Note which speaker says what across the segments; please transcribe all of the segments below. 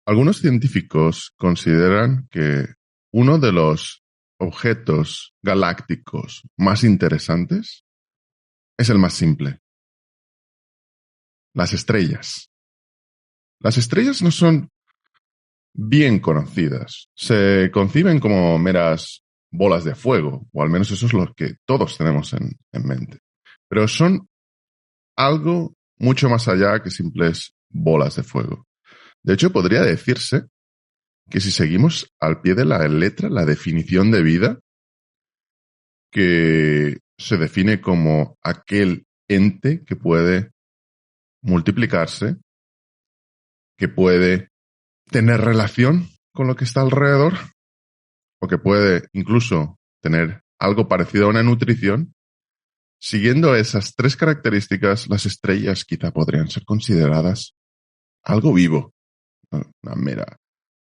Speaker 1: Algunos científicos consideran que uno de los objetos galácticos más interesantes es el más simple: las estrellas. Las estrellas no son bien conocidas. Se conciben como meras bolas de fuego, o al menos eso es lo que todos tenemos en mente. Pero son algo mucho más allá que simples bolas de fuego. De hecho, podría decirse que si seguimos al pie de la letra la definición de vida, que se define como aquel ente que puede multiplicarse, que puede tener relación con lo que está alrededor, o que puede incluso tener algo parecido a una nutrición. Siguiendo esas tres características, las estrellas quizá podrían ser consideradas algo vivo, una mera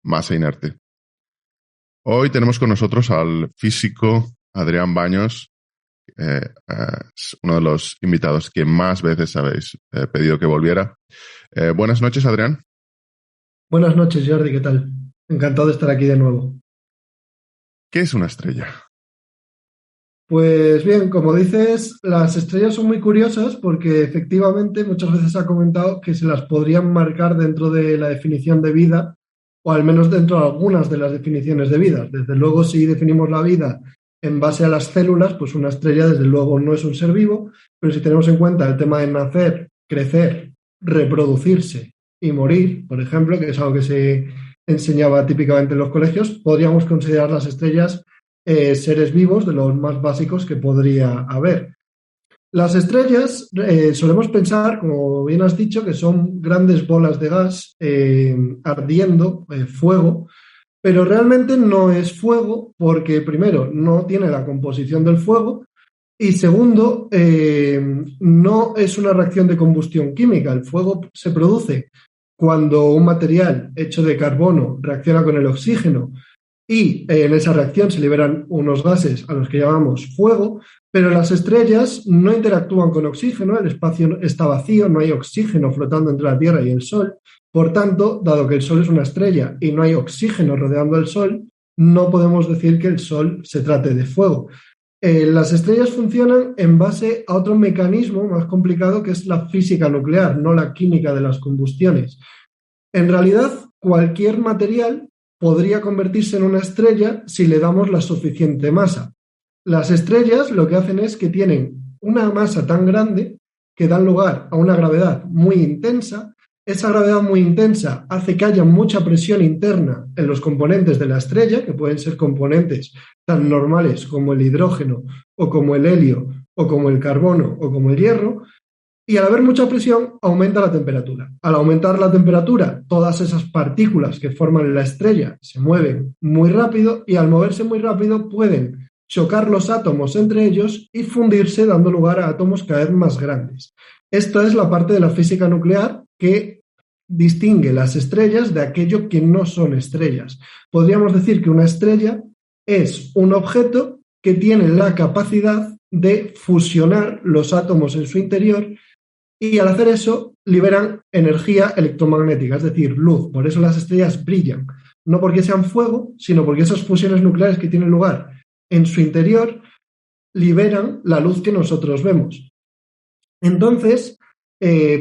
Speaker 1: masa inerte. Hoy tenemos con nosotros al físico Adrián Baños, es uno de los invitados que más veces habéis pedido que volviera. Buenas noches, Adrián.
Speaker 2: Buenas noches, Jordi, ¿qué tal? Encantado de estar aquí de nuevo.
Speaker 1: ¿Qué es una estrella?
Speaker 2: Pues bien, como dices, las estrellas son muy curiosas porque efectivamente muchas veces se ha comentado que se las podrían marcar dentro de la definición de vida, o al menos dentro de algunas de las definiciones de vida. Desde luego, si definimos la vida en base a las células, pues una estrella desde luego no es un ser vivo, pero si tenemos en cuenta el tema de nacer, crecer, reproducirse y morir, por ejemplo, que es algo que se enseñaba típicamente en los colegios, podríamos considerar las estrellas seres vivos de los más básicos que podría haber. Las estrellas solemos pensar, como bien has dicho, que son grandes bolas de gas ardiendo, fuego, pero realmente no es fuego porque, primero, no tiene la composición del fuego y, segundo, no es una reacción de combustión química. El fuego se produce cuando un material hecho de carbono reacciona con el oxígeno y en esa reacción se liberan unos gases a los que llamamos fuego, pero las estrellas no interactúan con oxígeno, el espacio está vacío, no hay oxígeno flotando entre la Tierra y el Sol. Por tanto, dado que el Sol es una estrella y no hay oxígeno rodeando el Sol, no podemos decir que el Sol se trate de fuego. Las estrellas funcionan en base a otro mecanismo más complicado que es la física nuclear, no la química de las combustiones. En realidad, cualquier material podría convertirse en una estrella si le damos la suficiente masa. Las estrellas lo que hacen es que tienen una masa tan grande que dan lugar a una gravedad muy intensa. Esa gravedad muy intensa hace que haya mucha presión interna en los componentes de la estrella, que pueden ser componentes tan normales como el hidrógeno o como el helio o como el carbono o como el hierro. Y al haber mucha presión, aumenta la temperatura. Al aumentar la temperatura, todas esas partículas que forman la estrella se mueven muy rápido y al moverse muy rápido pueden chocar los átomos entre ellos y fundirse, dando lugar a átomos cada vez más grandes. Esta es la parte de la física nuclear que distingue las estrellas de aquello que no son estrellas. Podríamos decir que una estrella es un objeto que tiene la capacidad de fusionar los átomos en su interior y al hacer eso liberan energía electromagnética, es decir, luz. Por eso las estrellas brillan, no porque sean fuego, sino porque esas fusiones nucleares que tienen lugar en su interior liberan la luz que nosotros vemos. Entonces,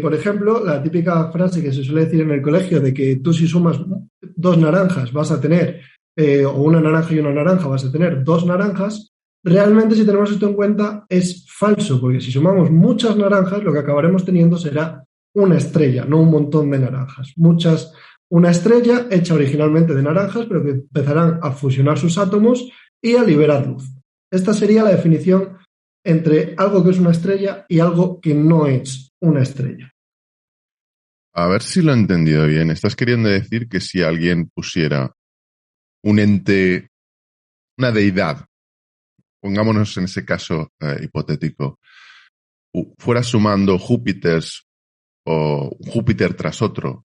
Speaker 2: por ejemplo, la típica frase que se suele decir en el colegio de que tú si sumas dos naranjas vas a tener, o una naranja y una naranja vas a tener dos naranjas. Realmente, si tenemos esto en cuenta, es falso, porque si sumamos muchas naranjas, lo que acabaremos teniendo será una estrella, no un montón de naranjas. Una estrella hecha originalmente de naranjas, pero que empezarán a fusionar sus átomos y a liberar luz. Esta sería la definición entre algo que es una estrella y algo que no es una estrella.
Speaker 1: A ver si lo he entendido bien. Estás queriendo decir que si alguien pusiera un ente, una deidad, pongámonos en ese caso hipotético, fuera sumando Júpiters o un Júpiter tras otro,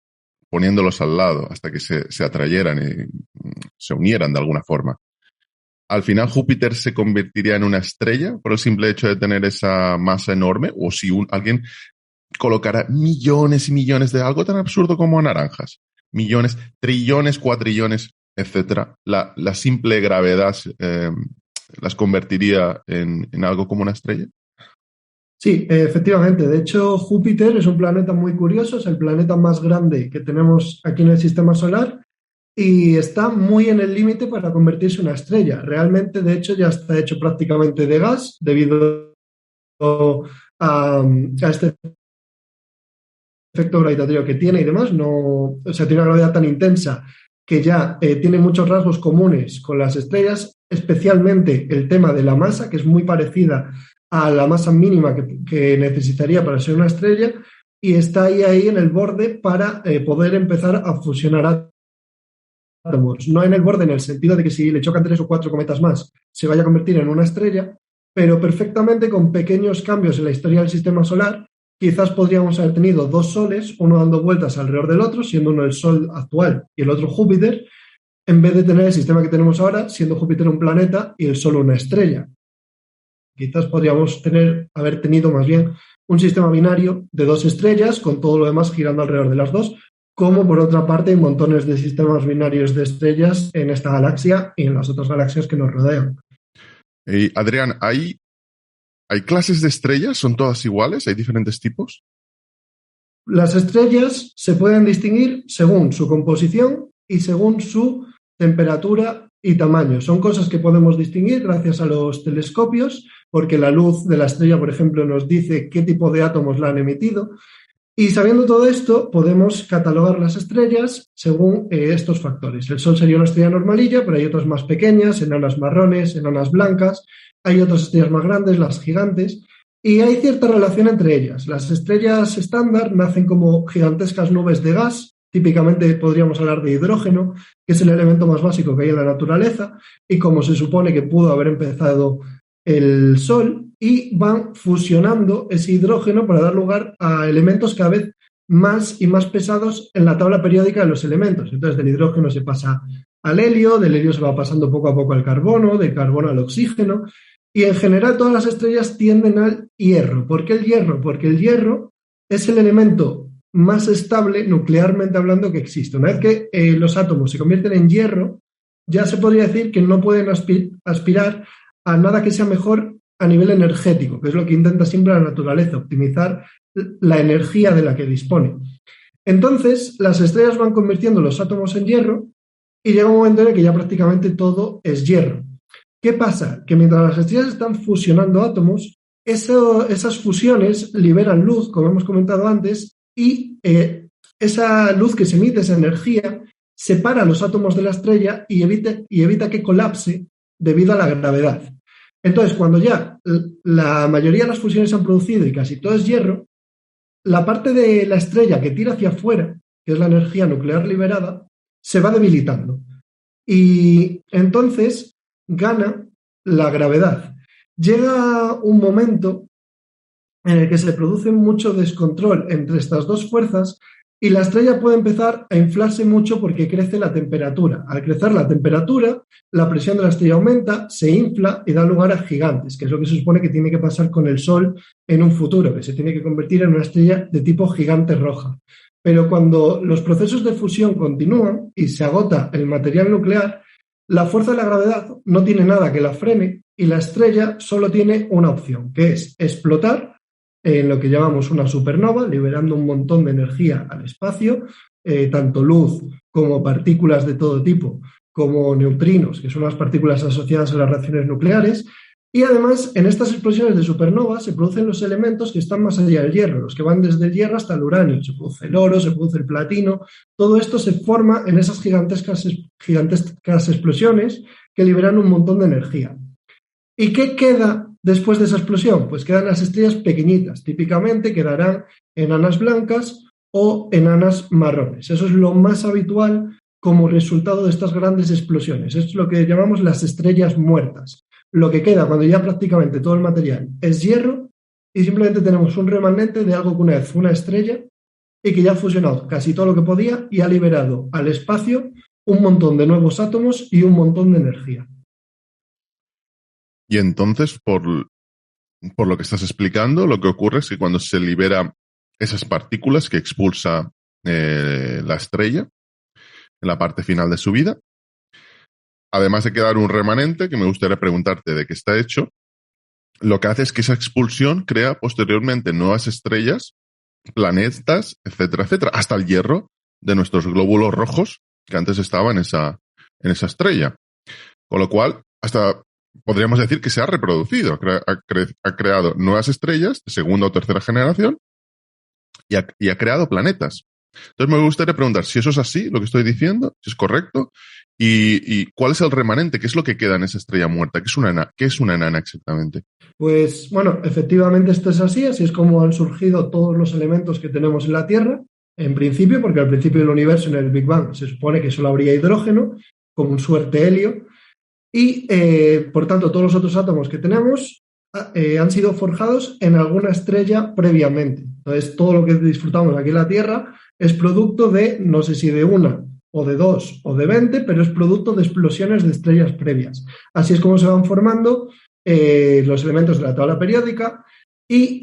Speaker 1: poniéndolos al lado hasta que se atrayeran y se unieran de alguna forma, al final Júpiter se convertiría en una estrella por el simple hecho de tener esa masa enorme, o si alguien colocara millones y millones de algo tan absurdo como naranjas. millones, trillones, cuatrillones, etcétera, la simple gravedad las convertiría en algo como una estrella?
Speaker 2: Sí, efectivamente. De hecho, Júpiter es un planeta muy curioso, es el planeta más grande que tenemos aquí en el sistema solar y está muy en el límite para convertirse en una estrella. Realmente, de hecho, ya está hecho prácticamente de gas debido a este efecto gravitatorio que tiene y demás. No, o sea, tiene una gravedad tan intensa que ya tiene muchos rasgos comunes con las estrellas, especialmente el tema de la masa, que es muy parecida a la masa mínima que necesitaría para ser una estrella, y está ahí en el borde para poder empezar a fusionar átomos. No en el borde en el sentido de que si le chocan 3 o 4 cometas más se vaya a convertir en una estrella, pero perfectamente con pequeños cambios en la historia del sistema solar. Quizás podríamos haber tenido 2 soles, uno dando vueltas alrededor del otro, siendo uno el Sol actual y el otro Júpiter, en vez de tener el sistema que tenemos ahora, siendo Júpiter un planeta y el Sol una estrella. Quizás podríamos haber tenido más bien un sistema binario de 2 estrellas, con todo lo demás girando alrededor de las dos, como por otra parte hay montones de sistemas binarios de estrellas en esta galaxia y en las otras galaxias que nos rodean.
Speaker 1: Adrián, ¿hay clases de estrellas? ¿Son todas iguales? ¿Hay diferentes tipos?
Speaker 2: Las estrellas se pueden distinguir según su composición y según su temperatura y tamaño. Son cosas que podemos distinguir gracias a los telescopios, porque la luz de la estrella, por ejemplo, nos dice qué tipo de átomos la han emitido. Y sabiendo todo esto, podemos catalogar las estrellas según estos factores. El Sol sería una estrella normalilla, pero hay otras más pequeñas, enanas marrones, enanas blancas. Hay otras estrellas más grandes, las gigantes. Y hay cierta relación entre ellas. Las estrellas estándar nacen como gigantescas nubes de gas. Típicamente podríamos hablar de hidrógeno, que es el elemento más básico que hay en la naturaleza, y como se supone que pudo haber empezado el Sol, y van fusionando ese hidrógeno para dar lugar a elementos cada vez más y más pesados en la tabla periódica de los elementos. Entonces, del hidrógeno se pasa al helio, del helio se va pasando poco a poco al carbono, del carbono al oxígeno, y en general todas las estrellas tienden al hierro. ¿Por qué el hierro? Porque el hierro es el elemento más estable, nuclearmente hablando, que existe. Una vez que los átomos se convierten en hierro, ya se podría decir que no pueden aspirar a nada que sea mejor a nivel energético, que es lo que intenta siempre la naturaleza, optimizar la energía de la que dispone. Entonces, las estrellas van convirtiendo los átomos en hierro y llega un momento en el que ya prácticamente todo es hierro. ¿Qué pasa? Que mientras las estrellas están fusionando átomos, esas fusiones liberan luz, como hemos comentado antes, y esa luz que se emite, esa energía, separa los átomos de la estrella y evita que colapse debido a la gravedad. Entonces, cuando ya la mayoría de las fusiones se han producido y casi todo es hierro, la parte de la estrella que tira hacia afuera, que es la energía nuclear liberada, se va debilitando. Y entonces gana la gravedad. Llega un momento en el que se produce mucho descontrol entre estas dos fuerzas y la estrella puede empezar a inflarse mucho porque crece la temperatura. Al crecer la temperatura, la presión de la estrella aumenta, se infla y da lugar a gigantes, que es lo que se supone que tiene que pasar con el Sol en un futuro, que se tiene que convertir en una estrella de tipo gigante roja. Pero cuando los procesos de fusión continúan y se agota el material nuclear, la fuerza de la gravedad no tiene nada que la frene y la estrella solo tiene una opción, que es explotar en lo que llamamos una supernova, liberando un montón de energía al espacio, tanto luz como partículas de todo tipo, como neutrinos, que son las partículas asociadas a las reacciones nucleares. Y además, en estas explosiones de supernova se producen los elementos que están más allá del hierro, los que van desde el hierro hasta el uranio. Se produce el oro, se produce el platino. Todo esto se forma en esas gigantescas explosiones que liberan un montón de energía. ¿Y qué queda después de esa explosión? Pues quedan las estrellas pequeñitas. Típicamente quedarán enanas blancas o enanas marrones. Eso es lo más habitual como resultado de estas grandes explosiones. Esto es lo que llamamos las estrellas muertas. Lo que queda cuando ya prácticamente todo el material es hierro y simplemente tenemos un remanente de algo que una vez fue una estrella y que ya ha fusionado casi todo lo que podía y ha liberado al espacio un montón de nuevos átomos y un montón de energía.
Speaker 1: Y entonces, por lo que estás explicando, lo que ocurre es que cuando se libera esas partículas que expulsa la estrella, en la parte final de su vida. Además de quedar un remanente, que me gustaría preguntarte de qué está hecho, lo que hace es que esa expulsión crea posteriormente nuevas estrellas, planetas, etcétera, etcétera, hasta el hierro de nuestros glóbulos rojos que antes estaban en esa estrella. Con lo cual, hasta podríamos decir que se ha reproducido, ha creado nuevas estrellas de segunda o tercera generación y ha creado planetas. Entonces me gustaría preguntar si eso es así, lo que estoy diciendo, si es correcto, y cuál es el remanente, qué es lo que queda en esa estrella muerta, qué es una enana exactamente.
Speaker 2: Pues bueno, efectivamente esto es así es como han surgido todos los elementos que tenemos en la Tierra, en principio, porque al principio del universo, en el Big Bang, se supone que solo habría hidrógeno, como un suerte helio, y por tanto todos los otros átomos que tenemos han sido forjados en alguna estrella previamente. Entonces todo lo que disfrutamos aquí en la Tierra es producto de, no sé si de una o de dos o de 20, pero es producto de explosiones de estrellas previas. Así es como se van formando los elementos de la tabla periódica y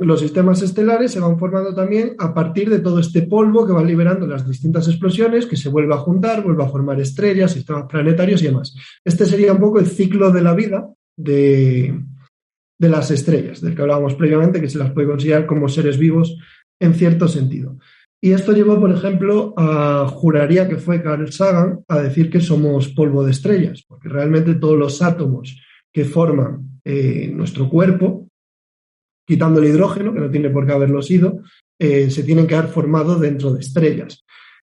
Speaker 2: los sistemas estelares se van formando también a partir de todo este polvo que van liberando las distintas explosiones, que se vuelve a juntar, vuelve a formar estrellas, sistemas planetarios y demás. Este sería un poco el ciclo de la vida de las estrellas, del que hablábamos previamente, que se las puede considerar como seres vivos en cierto sentido. Y esto llevó, por ejemplo, juraría que fue Carl Sagan, a decir que somos polvo de estrellas, porque realmente todos los átomos que forman nuestro cuerpo, quitando el hidrógeno, que no tiene por qué haberlo sido, se tienen que haber formado dentro de estrellas.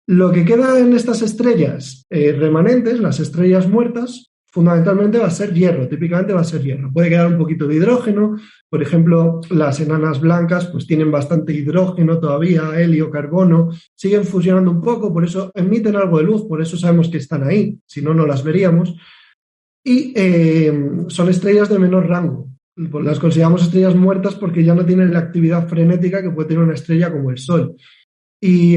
Speaker 2: Lo que queda en estas estrellas remanentes, las estrellas muertas, fundamentalmente va a ser hierro, típicamente va a ser hierro. Puede quedar un poquito de hidrógeno, por ejemplo, las enanas blancas pues tienen bastante hidrógeno todavía, helio, carbono, siguen fusionando un poco, por eso emiten algo de luz, por eso sabemos que están ahí, si no, no las veríamos. Y son estrellas de menor rango. Las consideramos estrellas muertas porque ya no tienen la actividad frenética que puede tener una estrella como el Sol. Y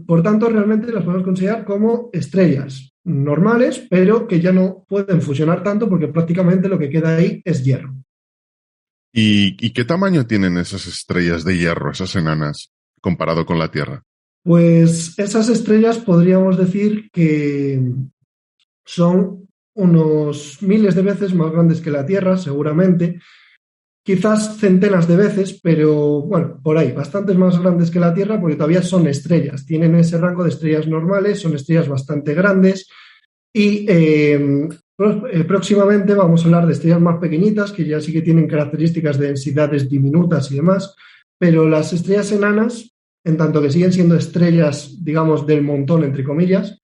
Speaker 2: por tanto realmente las podemos considerar como estrellas normales, pero que ya no pueden fusionar tanto porque prácticamente lo que queda ahí es hierro.
Speaker 1: ¿Y qué tamaño tienen esas estrellas de hierro, esas enanas, comparado con la Tierra?
Speaker 2: Pues esas estrellas podríamos decir que son unos miles de veces más grandes que la Tierra, seguramente. Quizás centenas de veces, pero bueno, por ahí, bastantes más grandes que la Tierra porque todavía son estrellas, tienen ese rango de estrellas normales, son estrellas bastante grandes y próximamente vamos a hablar de estrellas más pequeñitas que ya sí que tienen características de densidades diminutas y demás, pero las estrellas enanas, en tanto que siguen siendo estrellas, digamos, del montón, entre comillas,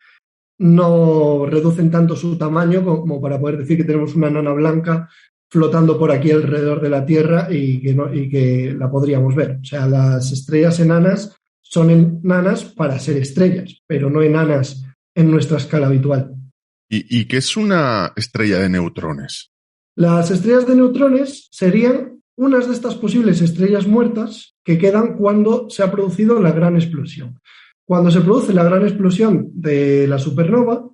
Speaker 2: no reducen tanto su tamaño como para poder decir que tenemos una enana blanca flotando por aquí alrededor de la Tierra y que la podríamos ver. O sea, las estrellas enanas son enanas para ser estrellas, pero no enanas en nuestra escala habitual.
Speaker 1: ¿Y qué es una estrella de neutrones?
Speaker 2: Las estrellas de neutrones serían unas de estas posibles estrellas muertas que quedan cuando se ha producido la gran explosión. Cuando se produce la gran explosión de la supernova,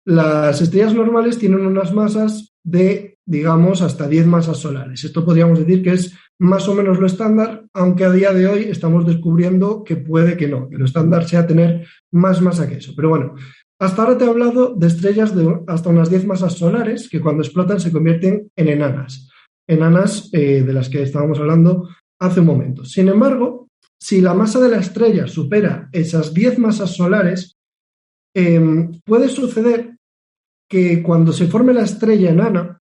Speaker 2: las estrellas normales tienen unas masas de, digamos, hasta 10 masas solares. Esto podríamos decir que es más o menos lo estándar, aunque a día de hoy estamos descubriendo que puede que no, que lo estándar sea tener más masa que eso. Pero bueno, hasta ahora te he hablado de estrellas de hasta unas 10 masas solares que cuando explotan se convierten en enanas. Enanas de las que estábamos hablando hace un momento. Sin embargo, si la masa de la estrella supera esas 10 masas solares, puede suceder que cuando se forme la estrella enana,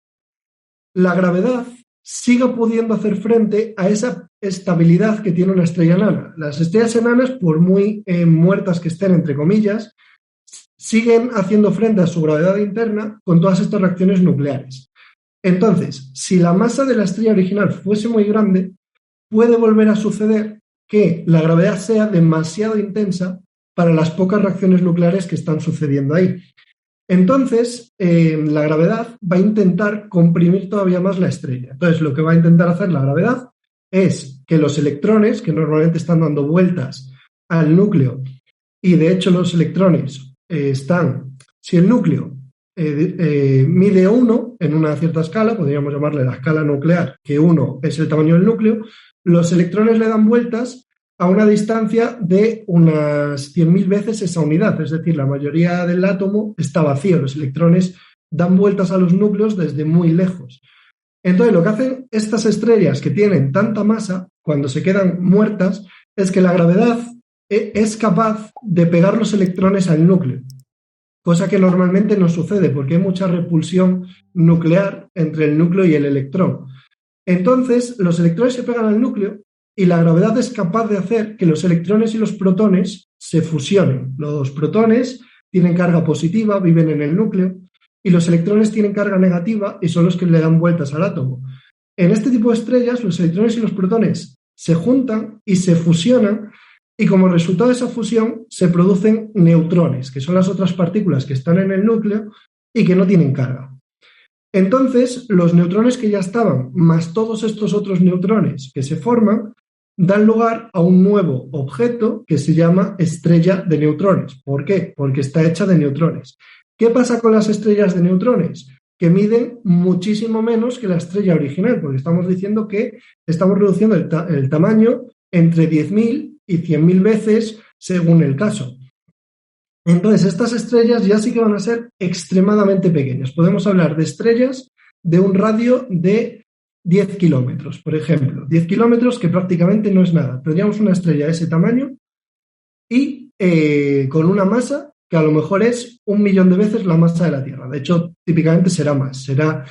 Speaker 2: la gravedad siga pudiendo hacer frente a esa estabilidad que tiene una estrella enana. Las estrellas enanas, por muy muertas que estén, entre comillas, siguen haciendo frente a su gravedad interna con todas estas reacciones nucleares. Entonces, si la masa de la estrella original fuese muy grande, puede volver a suceder que la gravedad sea demasiado intensa para las pocas reacciones nucleares que están sucediendo ahí. Entonces, la gravedad va a intentar comprimir todavía más la estrella. Entonces, lo que va a intentar hacer la gravedad es que los electrones, que normalmente están dando vueltas al núcleo, y de hecho los electrones si el núcleo mide 1 en una cierta escala, podríamos llamarle la escala nuclear, que 1 es el tamaño del núcleo, los electrones le dan vueltas a una distancia de unas 100.000 veces esa unidad, es decir, la mayoría del átomo está vacío, los electrones dan vueltas a los núcleos desde muy lejos. Entonces, lo que hacen estas estrellas que tienen tanta masa, cuando se quedan muertas, es que la gravedad es capaz de pegar los electrones al núcleo, cosa que normalmente no sucede porque hay mucha repulsión nuclear entre el núcleo y el electrón. Entonces, los electrones se pegan al núcleo y la gravedad es capaz de hacer que los electrones y los protones se fusionen. Los protones tienen carga positiva, viven en el núcleo, y los electrones tienen carga negativa y son los que le dan vueltas al átomo. En este tipo de estrellas, los electrones y los protones se juntan y se fusionan, y como resultado de esa fusión se producen neutrones, que son las otras partículas que están en el núcleo y que no tienen carga. Entonces, los neutrones que ya estaban, más todos estos otros neutrones que se forman, dan lugar a un nuevo objeto que se llama estrella de neutrones. ¿Por qué? Porque está hecha de neutrones. ¿Qué pasa con las estrellas de neutrones? Que miden muchísimo menos que la estrella original, porque estamos diciendo que estamos reduciendo el tamaño entre 10.000 y 100.000 veces según el caso. Entonces, estas estrellas ya sí que van a ser extremadamente pequeñas. Podemos hablar de estrellas de un radio de 10 kilómetros, por ejemplo. 10 kilómetros que prácticamente no es nada. Tendríamos una estrella de ese tamaño y con una masa que a lo mejor es 1.000.000 de veces la masa de la Tierra. De hecho, típicamente será más. Será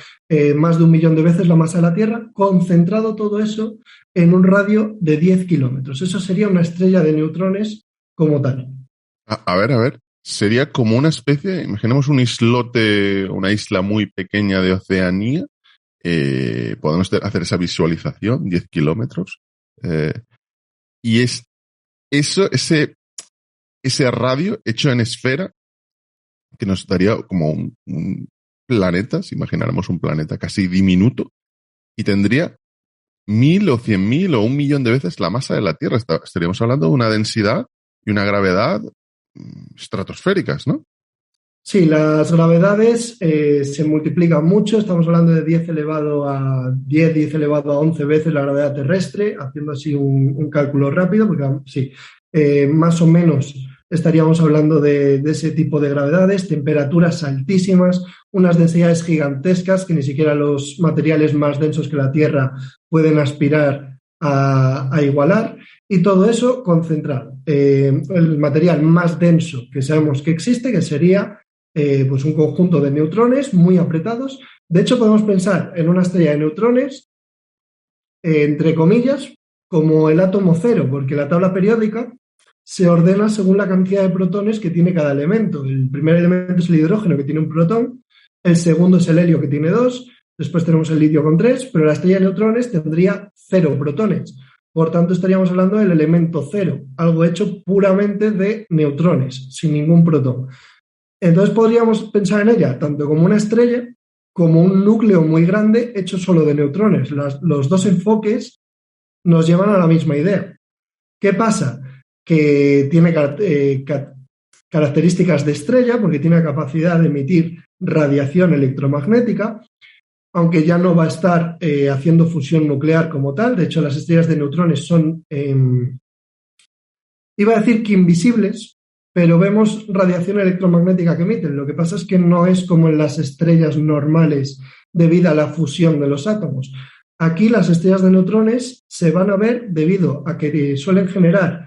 Speaker 2: más de 1.000.000 de veces la masa de la Tierra, concentrado todo eso en un radio de 10 kilómetros. Eso sería una estrella de neutrones como tal.
Speaker 1: A ver. Sería como una especie, imaginemos un islote, una isla muy pequeña de Oceanía. Podemos hacer esa visualización, 10 kilómetros. Y es eso, ese radio hecho en esfera que nos daría como un planeta, si imagináramos un planeta casi diminuto, y tendría 1.000 o 100.000 o 1.000.000 de veces la masa de la Tierra. Estaríamos hablando de una densidad y una gravedad estratosféricas, ¿no?
Speaker 2: Sí, las gravedades se multiplican mucho. Estamos hablando de 10 elevado a 10, 10 elevado a 11 veces la gravedad terrestre, haciendo así un cálculo rápido, porque sí, más o menos estaríamos hablando de ese tipo de gravedades, temperaturas altísimas, unas densidades gigantescas que ni siquiera los materiales más densos que la Tierra pueden aspirar a igualar, y todo eso concentrado. El material más denso que sabemos que existe, que sería pues un conjunto de neutrones muy apretados. De hecho, podemos pensar en una estrella de neutrones, entre comillas, como el átomo cero, porque la tabla periódica se ordena según la cantidad de protones que tiene cada elemento. El primer elemento es el hidrógeno, que tiene un protón, el segundo es el helio, que tiene 2, después tenemos el litio con 3, pero la estrella de neutrones tendría 0 protones. Por tanto, estaríamos hablando del elemento cero, algo hecho puramente de neutrones, sin ningún protón. Entonces podríamos pensar en ella tanto como una estrella como un núcleo muy grande hecho solo de neutrones. Los dos enfoques nos llevan a la misma idea. ¿Qué pasa? Que tiene características de estrella porque tiene la capacidad de emitir radiación electromagnética, aunque ya no va a estar haciendo fusión nuclear como tal. De hecho, las estrellas de neutrones son, iba a decir que invisibles, pero vemos radiación electromagnética que emiten. Lo que pasa es que no es como en las estrellas normales debido a la fusión de los átomos. Aquí las estrellas de neutrones se van a ver debido a que suelen generar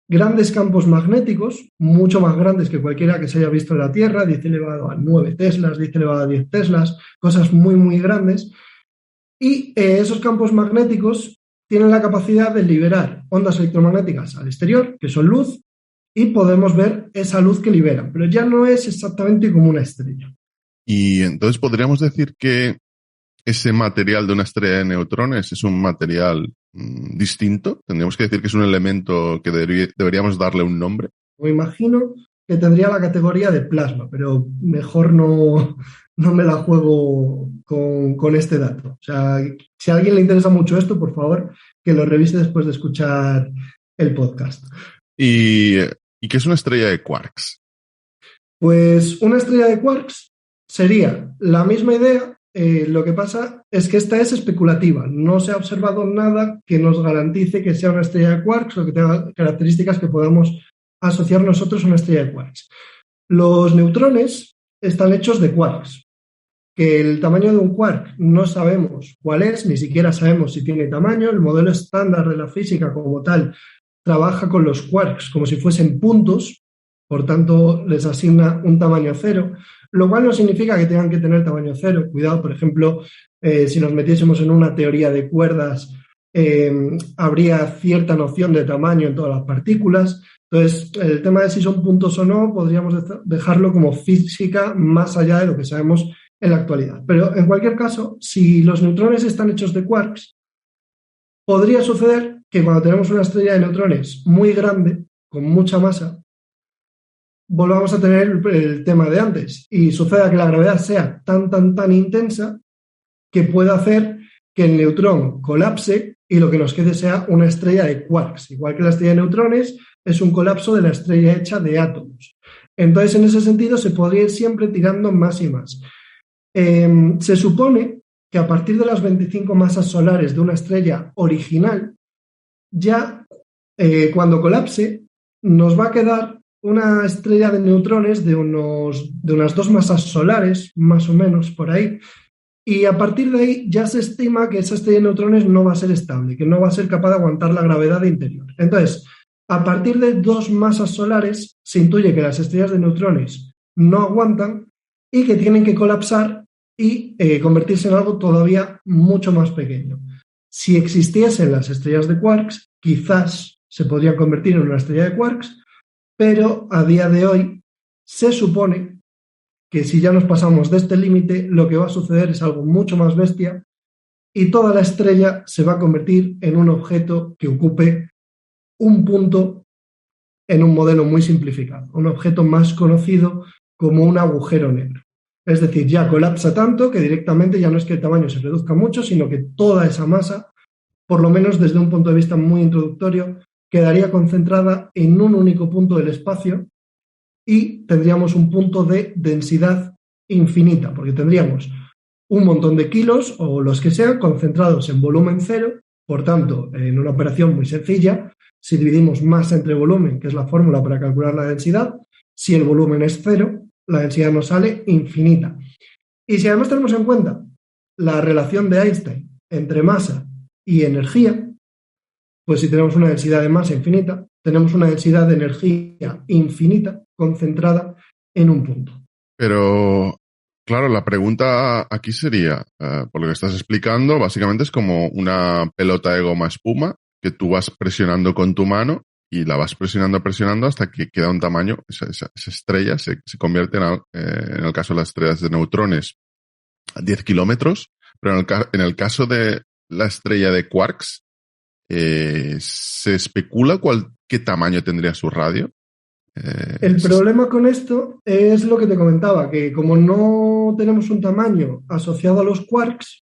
Speaker 2: grandes campos magnéticos, mucho más grandes que cualquiera que se haya visto en la Tierra, 10 elevado a 9 teslas, 10 elevado a 10 teslas, cosas muy, muy grandes. Y esos campos magnéticos tienen la capacidad de liberar ondas electromagnéticas al exterior, que son luz, y podemos ver esa luz que liberan, pero ya no es exactamente como una estrella.
Speaker 1: Y entonces podríamos decir que ese material de una estrella de neutrones es un material distinto. Tendríamos que decir que es un elemento que deberíamos darle un nombre.
Speaker 2: Me imagino que tendría la categoría de plasma, pero mejor no me la juego con este dato. O sea, si a alguien le interesa mucho esto, por favor, que lo revise después de escuchar el podcast.
Speaker 1: ¿Y qué es una estrella de quarks?
Speaker 2: Pues una estrella de quarks sería la misma idea, lo que pasa es que esta es especulativa. No se ha observado nada que nos garantice que sea una estrella de quarks o que tenga características que podamos asociar nosotros a una estrella de quarks. Los neutrones están hechos de quarks, que el tamaño de un quark no sabemos cuál es, ni siquiera sabemos si tiene tamaño. El modelo estándar de la física como tal trabaja con los quarks como si fuesen puntos, por tanto les asigna un tamaño cero, lo cual no significa que tengan que tener tamaño cero. Cuidado, por ejemplo, si nos metiésemos en una teoría de cuerdas, habría cierta noción de tamaño en todas las partículas. Entonces, el tema de si son puntos o no, podríamos dejarlo como física más allá de lo que sabemos en la actualidad. Pero, en cualquier caso, si los neutrones están hechos de quarks, podría suceder que cuando tenemos una estrella de neutrones muy grande, con mucha masa, volvamos a tener el tema de antes y suceda que la gravedad sea tan intensa que pueda hacer que el neutrón colapse y lo que nos quede sea una estrella de quarks. Igual que la estrella de neutrones es un colapso de la estrella hecha de átomos. Entonces, en ese sentido, se podría ir siempre tirando más y más. Se supone que a partir de las 25 masas solares de una estrella original, ya cuando colapse, nos va a quedar una estrella de neutrones de unas 2 masas solares, más o menos por ahí, y a partir de ahí ya se estima que esa estrella de neutrones no va a ser estable, que no va a ser capaz de aguantar la gravedad interior. Entonces, a partir de 2 masas solares se intuye que las estrellas de neutrones no aguantan y que tienen que colapsar y convertirse en algo todavía mucho más pequeño. Si existiesen las estrellas de quarks, quizás se podrían convertir en una estrella de quarks, pero a día de hoy se supone que si ya nos pasamos de este límite, lo que va a suceder es algo mucho más bestia y toda la estrella se va a convertir en un objeto que ocupe un punto en un modelo muy simplificado, un objeto más conocido como un agujero negro. Es decir, ya colapsa tanto que directamente ya no es que el tamaño se reduzca mucho, sino que toda esa masa, por lo menos desde un punto de vista muy introductorio, quedaría concentrada en un único punto del espacio y tendríamos un punto de densidad infinita, porque tendríamos un montón de kilos o los que sean concentrados en volumen cero. Por tanto, en una operación muy sencilla, si dividimos masa entre volumen, que es la fórmula para calcular la densidad, si el volumen es cero, la densidad nos sale infinita. Y si además tenemos en cuenta la relación de Einstein entre masa y energía, pues si tenemos una densidad de masa infinita, tenemos una densidad de energía infinita concentrada en un punto.
Speaker 1: Pero, claro, la pregunta aquí sería, por lo que estás explicando, básicamente es como una pelota de goma espuma que tú vas presionando con tu mano y la vas presionando hasta que queda un tamaño, esa estrella se convierte en el caso de las estrellas de neutrones a 10 kilómetros, pero en el caso de la estrella de quarks, ¿se especula qué tamaño tendría su radio?
Speaker 2: El problema con esto es lo que te comentaba, que como no tenemos un tamaño asociado a los quarks,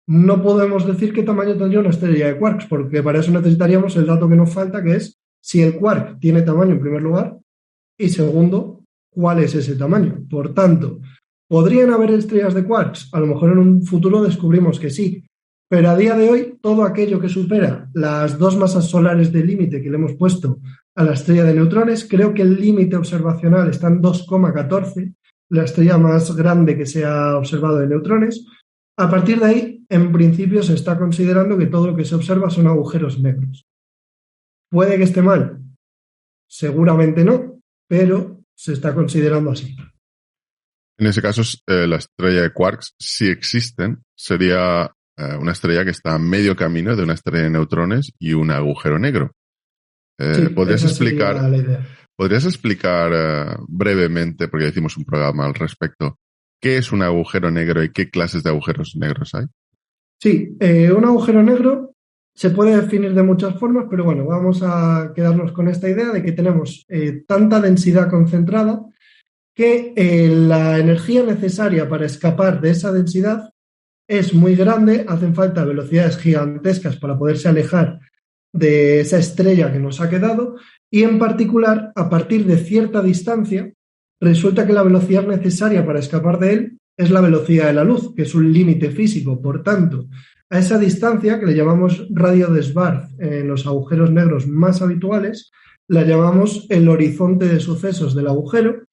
Speaker 2: no podemos decir qué tamaño tendría una estrella de quarks, porque para eso necesitaríamos el dato que nos falta, que es si el quark tiene tamaño en primer lugar y segundo, cuál es ese tamaño. Por tanto, ¿podrían haber estrellas de quarks? A lo mejor en un futuro descubrimos que sí, pero a día de hoy todo aquello que supera las 2 masas solares de límite que le hemos puesto a la estrella de neutrones, creo que el límite observacional está en 2,14, la estrella más grande que se ha observado de neutrones. A partir de ahí, en principio, se está considerando que todo lo que se observa son agujeros negros. ¿Puede que esté mal? Seguramente no, pero se está considerando así.
Speaker 1: En ese caso, la estrella de quarks, si existen, sería una estrella que está a medio camino de una estrella de neutrones y un agujero negro.
Speaker 2: Sí,
Speaker 1: ¿Podrías
Speaker 2: esa sería
Speaker 1: explicar,
Speaker 2: la idea.
Speaker 1: ¿podrías explicar brevemente, porque hicimos un programa al respecto, qué es un agujero negro y qué clases de agujeros negros hay?
Speaker 2: Sí, un agujero negro se puede definir de muchas formas, pero bueno, vamos a quedarnos con esta idea de que tenemos tanta densidad concentrada que la energía necesaria para escapar de esa densidad es muy grande, hacen falta velocidades gigantescas para poderse alejar de esa estrella que nos ha quedado y en particular, a partir de cierta distancia, resulta que la velocidad necesaria para escapar de él es la velocidad de la luz, que es un límite físico. Por tanto, a esa distancia, que le llamamos radio de Schwarz en los agujeros negros más habituales, la llamamos el horizonte de sucesos del agujero,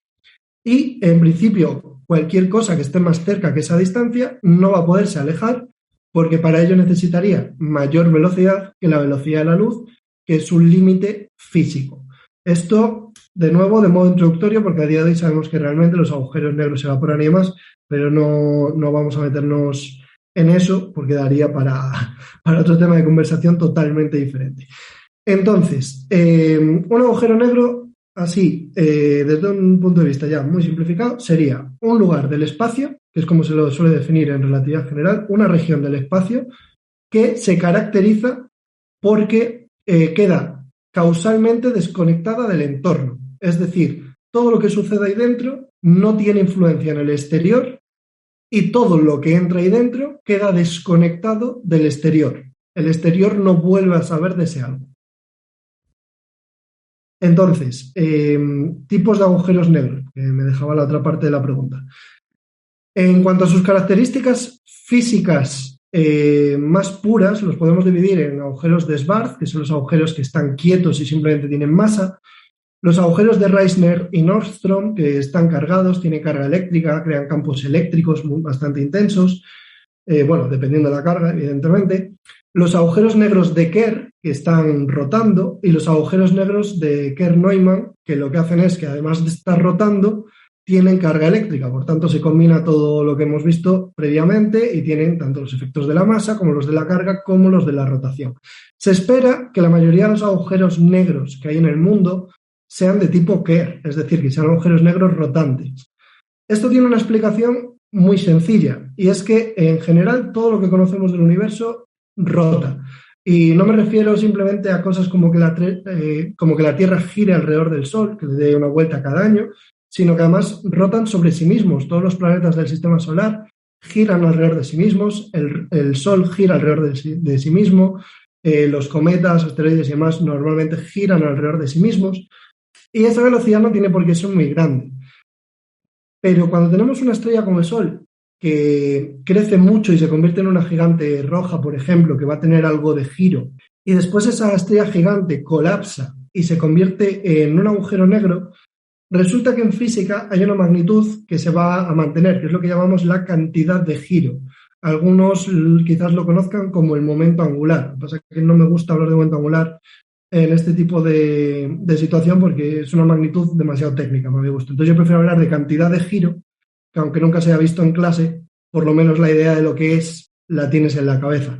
Speaker 2: y en principio cualquier cosa que esté más cerca que esa distancia no va a poderse alejar, porque para ello necesitaría mayor velocidad que la velocidad de la luz, que es un límite físico. Esto, de nuevo, de modo introductorio, porque a día de hoy sabemos que realmente los agujeros negros se evaporan y demás, pero no vamos a meternos en eso, porque daría para otro tema de conversación totalmente diferente. Entonces, un agujero negro, así, desde un punto de vista ya muy simplificado, sería un lugar del espacio, que es como se lo suele definir en relatividad general, una región del espacio que se caracteriza porque queda causalmente desconectada del entorno. Es decir, todo lo que sucede ahí dentro no tiene influencia en el exterior y todo lo que entra ahí dentro queda desconectado del exterior. El exterior no vuelve a saber de ese algo. Entonces, tipos de agujeros negros, que me dejaba la otra parte de la pregunta. En cuanto a sus características físicas más puras, los podemos dividir en agujeros de Schwarz, que son los agujeros que están quietos y simplemente tienen masa, los agujeros de Reisner y Nordström, que están cargados, tienen carga eléctrica, crean campos eléctricos bastante intensos, dependiendo de la carga, evidentemente. Los agujeros negros de Kerr, que están rotando, y los agujeros negros de Kerr-Neumann, que lo que hacen es que además de estar rotando, tienen carga eléctrica. Por tanto, se combina todo lo que hemos visto previamente y tienen tanto los efectos de la masa como los de la carga como los de la rotación. Se espera que la mayoría de los agujeros negros que hay en el mundo sean de tipo Kerr, es decir, que sean agujeros negros rotantes. Esto tiene una explicación muy sencilla, y es que en general todo lo que conocemos del universo rota. Y no me refiero simplemente a cosas como que la Tierra gire alrededor del Sol, que le dé una vuelta cada año, sino que además rotan sobre sí mismos. Todos los planetas del sistema solar giran alrededor de sí mismos, el Sol gira alrededor de sí mismo, los cometas, asteroides y demás normalmente giran alrededor de sí mismos, y esa velocidad no tiene por qué ser muy grande. Pero cuando tenemos una estrella como el Sol, que crece mucho y se convierte en una gigante roja, por ejemplo, que va a tener algo de giro, y después esa estrella gigante colapsa y se convierte en un agujero negro, resulta que en física hay una magnitud que se va a mantener, que es lo que llamamos la cantidad de giro. Algunos quizás lo conozcan como el momento angular. Lo que pasa es que no me gusta hablar de momento angular en este tipo de situación porque es una magnitud demasiado técnica, para mi gusto. Entonces yo prefiero hablar de cantidad de giro, que aunque nunca se haya visto en clase, por lo menos la idea de lo que es la tienes en la cabeza.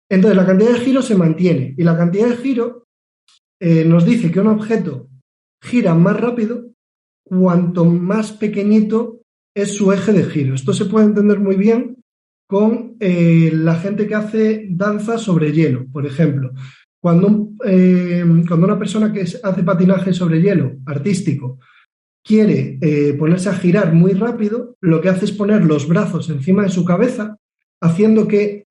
Speaker 2: Entonces la cantidad de giro se mantiene, y la cantidad de giro nos dice que un objeto gira más rápido cuanto más pequeñito es su eje de giro. Esto se puede entender muy bien con la gente que hace danza sobre hielo, por ejemplo. Cuando una persona que hace patinaje sobre hielo artístico quiere ponerse a girar muy rápido, lo que hace es poner los brazos encima de su cabeza, haciendo que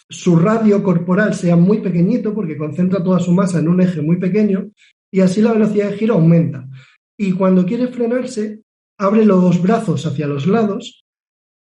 Speaker 2: su radio corporal sea muy pequeñito porque concentra toda su masa en un eje muy pequeño, y así la velocidad de giro aumenta. Y cuando quiere frenarse, abre los brazos hacia los lados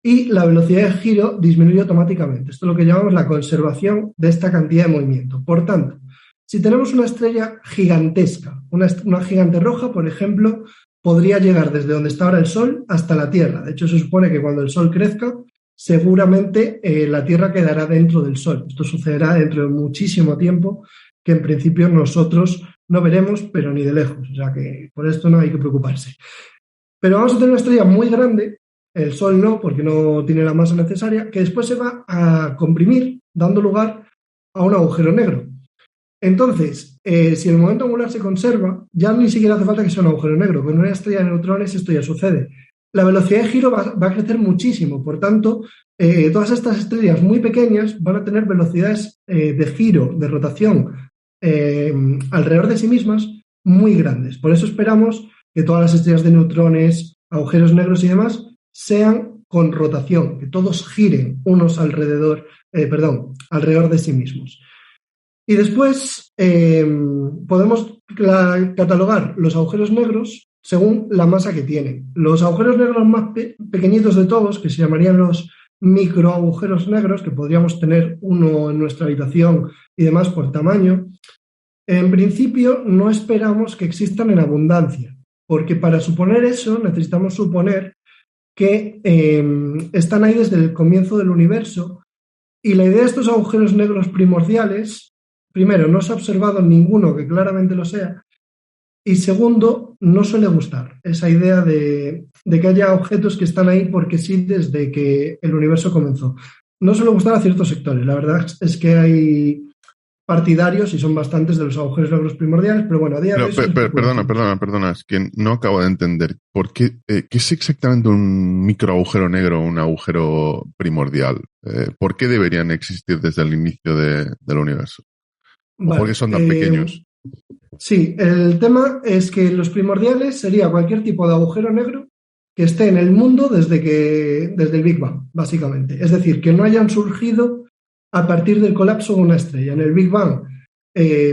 Speaker 2: y la velocidad de giro disminuye automáticamente. Esto es lo que llamamos la conservación de esta cantidad de movimiento. Por tanto, si tenemos una estrella gigantesca, una gigante roja, por ejemplo, podría llegar desde donde está ahora el Sol hasta la Tierra. De hecho, se supone que cuando el Sol crezca, seguramente la Tierra quedará dentro del Sol. Esto sucederá dentro de muchísimo tiempo, que en principio nosotros no veremos, pero ni de lejos. O sea que por esto no hay que preocuparse. Pero vamos a tener una estrella muy grande, el Sol no, porque no tiene la masa necesaria, que después se va a comprimir, dando lugar a un agujero negro. Entonces, si el momento angular se conserva, ya ni siquiera hace falta que sea un agujero negro. Con una estrella de neutrones esto ya sucede. La velocidad de giro va a crecer muchísimo. Por tanto, todas estas estrellas muy pequeñas van a tener velocidades de giro, de rotación, alrededor de sí mismas muy grandes. Por eso esperamos que todas las estrellas de neutrones, agujeros negros y demás sean con rotación, que todos giren unos alrededor de sí mismos. Y después podemos catalogar los agujeros negros según la masa que tienen. Los agujeros negros más pequeñitos de todos, que se llamarían los microagujeros negros, que podríamos tener uno en nuestra habitación y demás por tamaño, en principio no esperamos que existan en abundancia, porque para suponer eso necesitamos suponer que están ahí desde el comienzo del universo, y la idea de estos agujeros negros primordiales, primero, no se ha observado ninguno que claramente lo sea, y segundo, no suele gustar esa idea de que haya objetos que están ahí porque sí desde que el universo comenzó. No suele gustar a ciertos sectores. La verdad es que hay partidarios y son bastantes de los agujeros negros primordiales, pero bueno, a día de hoy son
Speaker 1: perdona, es que no acabo de entender. ¿Por qué, qué es exactamente un microagujero negro o un agujero primordial? ¿Por qué deberían existir desde el inicio del universo? ¿O por qué son tan pequeños?
Speaker 2: Sí, el tema es que los primordiales sería cualquier tipo de agujero negro que esté en el mundo desde el Big Bang, básicamente. Es decir, que no hayan surgido a partir del colapso de una estrella. En el Big Bang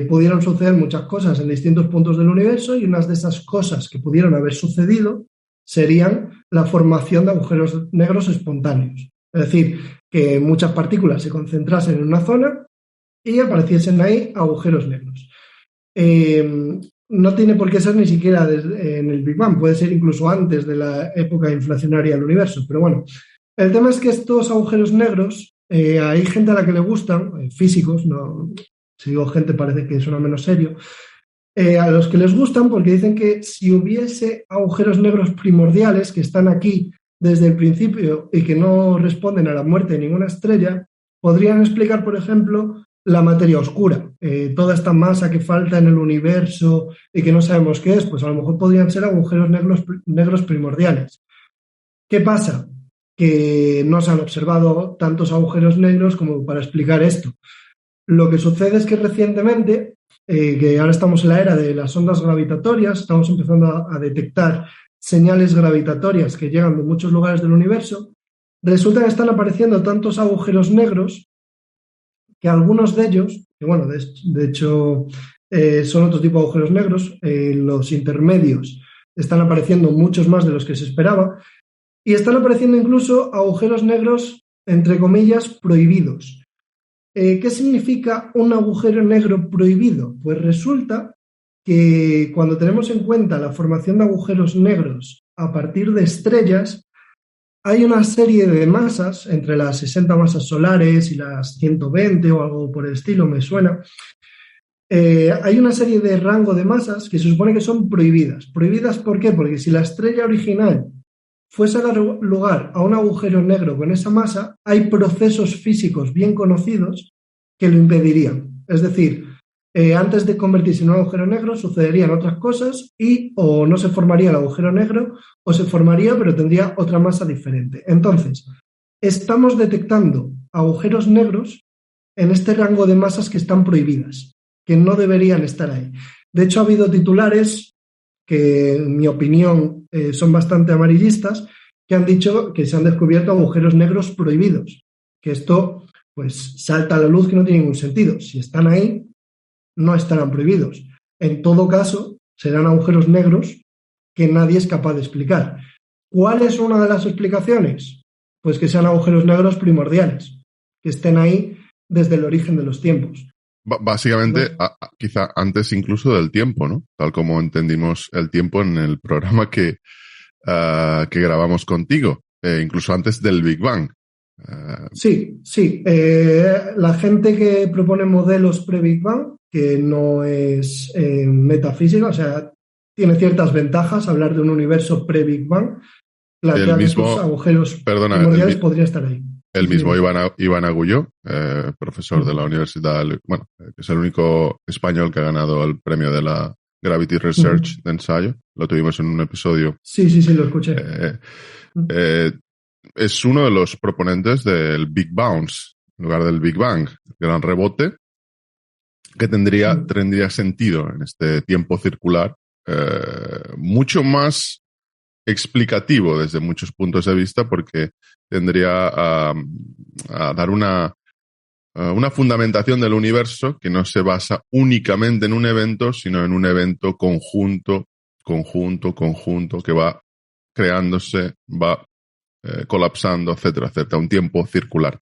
Speaker 2: pudieron suceder muchas cosas en distintos puntos del universo, y unas de esas cosas que pudieron haber sucedido serían la formación de agujeros negros espontáneos. Es decir, que muchas partículas se concentrasen en una zona y apareciesen ahí agujeros negros. No tiene por qué ser ni siquiera en el Big Bang, puede ser incluso antes de la época inflacionaria del universo. Pero bueno, el tema es que estos agujeros negros, hay gente a la que le gustan, físicos, no, si digo gente parece que suena menos serio, a los que les gustan porque dicen que si hubiese agujeros negros primordiales que están aquí desde el principio y que no responden a la muerte de ninguna estrella, podrían explicar, por ejemplo, la materia oscura, toda esta masa que falta en el universo y que no sabemos qué es, pues a lo mejor podrían ser agujeros negros primordiales. ¿Qué pasa? Que no se han observado tantos agujeros negros como para explicar esto. Lo que sucede es que recientemente, que ahora estamos en la era de las ondas gravitatorias, estamos empezando a detectar señales gravitatorias que llegan de muchos lugares del universo, resulta que están apareciendo tantos agujeros negros que algunos de ellos, que bueno, de hecho son otro tipo de agujeros negros, los intermedios están apareciendo muchos más de los que se esperaba, y están apareciendo incluso agujeros negros, entre comillas, prohibidos. ¿Qué significa un agujero negro prohibido? Pues resulta que cuando tenemos en cuenta la formación de agujeros negros a partir de estrellas, hay una serie de masas, entre las 60 masas solares y las 120 o algo por el estilo, me suena. Hay una serie de rango de masas que se supone que son prohibidas. ¿Prohibidas por qué? Porque si la estrella original fuese a dar lugar a un agujero negro con esa masa, hay procesos físicos bien conocidos que lo impedirían. Es decir, antes de convertirse en un agujero negro sucederían otras cosas y o no se formaría el agujero negro o se formaría pero tendría otra masa diferente. Entonces, estamos detectando agujeros negros en este rango de masas que están prohibidas, que no deberían estar ahí. De hecho, ha habido titulares que, en mi opinión, son bastante amarillistas, que han dicho que se han descubierto agujeros negros prohibidos, que esto pues salta a la luz que no tiene ningún sentido. Si están ahí, no estarán prohibidos. En todo caso, serán agujeros negros que nadie es capaz de explicar. ¿Cuál es una de las explicaciones? Pues que sean agujeros negros primordiales, que estén ahí desde el origen de los tiempos.
Speaker 1: Básicamente, quizá antes incluso del tiempo, ¿no? Tal como entendimos el tiempo en el programa que grabamos contigo, incluso antes del Big Bang.
Speaker 2: Sí. La gente que propone modelos pre-Big Bang, que no es metafísica, o sea, tiene ciertas ventajas hablar de un universo pre-Big Bang, plantea que estos agujeros primordiales podrían estar ahí.
Speaker 1: El mismo Iván Agulló, profesor de la universidad, bueno, que es el único español que ha ganado el premio de la Gravity Research de ensayo. Lo tuvimos en un episodio.
Speaker 2: Sí, lo escuché.
Speaker 1: Es uno de los proponentes del Big Bounce, en lugar del Big Bang, el gran rebote, que tendría sentido en este tiempo circular, mucho más explicativo desde muchos puntos de vista, porque tendría a dar una fundamentación del universo que no se basa únicamente en un evento, sino en un evento conjunto conjunto, que va creándose, va colapsando, etcétera, etcétera, un tiempo circular.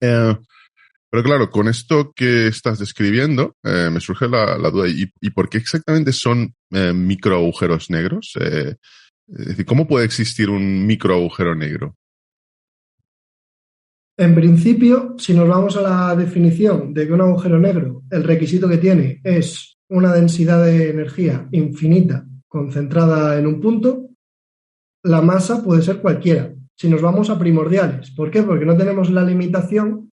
Speaker 1: Pero claro, con esto que estás describiendo, me surge la duda, ¿y por qué exactamente son microagujeros negros? Es decir, ¿cómo puede existir un microagujero negro?
Speaker 2: En principio, si nos vamos a la definición de que un agujero negro, el requisito que tiene es una densidad de energía infinita concentrada en un punto, la masa puede ser cualquiera. Si nos vamos a primordiales, ¿por qué? Porque no tenemos la limitación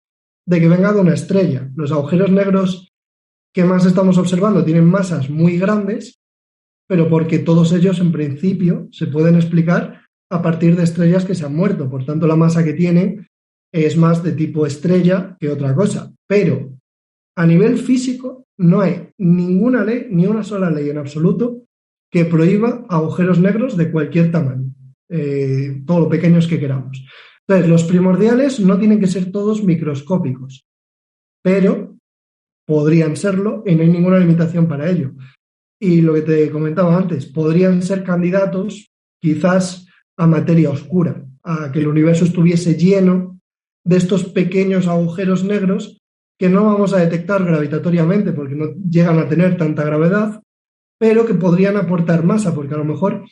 Speaker 2: de que venga de una estrella. Los agujeros negros que más estamos observando tienen masas muy grandes, pero porque todos ellos en principio se pueden explicar a partir de estrellas que se han muerto. Por tanto, la masa que tienen es más de tipo estrella que otra cosa. Pero a nivel físico no hay ninguna ley, ni una sola ley en absoluto, que prohíba agujeros negros de cualquier tamaño, todo lo pequeños que queramos. Entonces, los primordiales no tienen que ser todos microscópicos, pero podrían serlo y no hay ninguna limitación para ello. Y lo que te comentaba antes, podrían ser candidatos quizás a materia oscura, a que el universo estuviese lleno de estos pequeños agujeros negros que no vamos a detectar gravitatoriamente porque no llegan a tener tanta gravedad, pero que podrían aportar masa, porque a lo mejor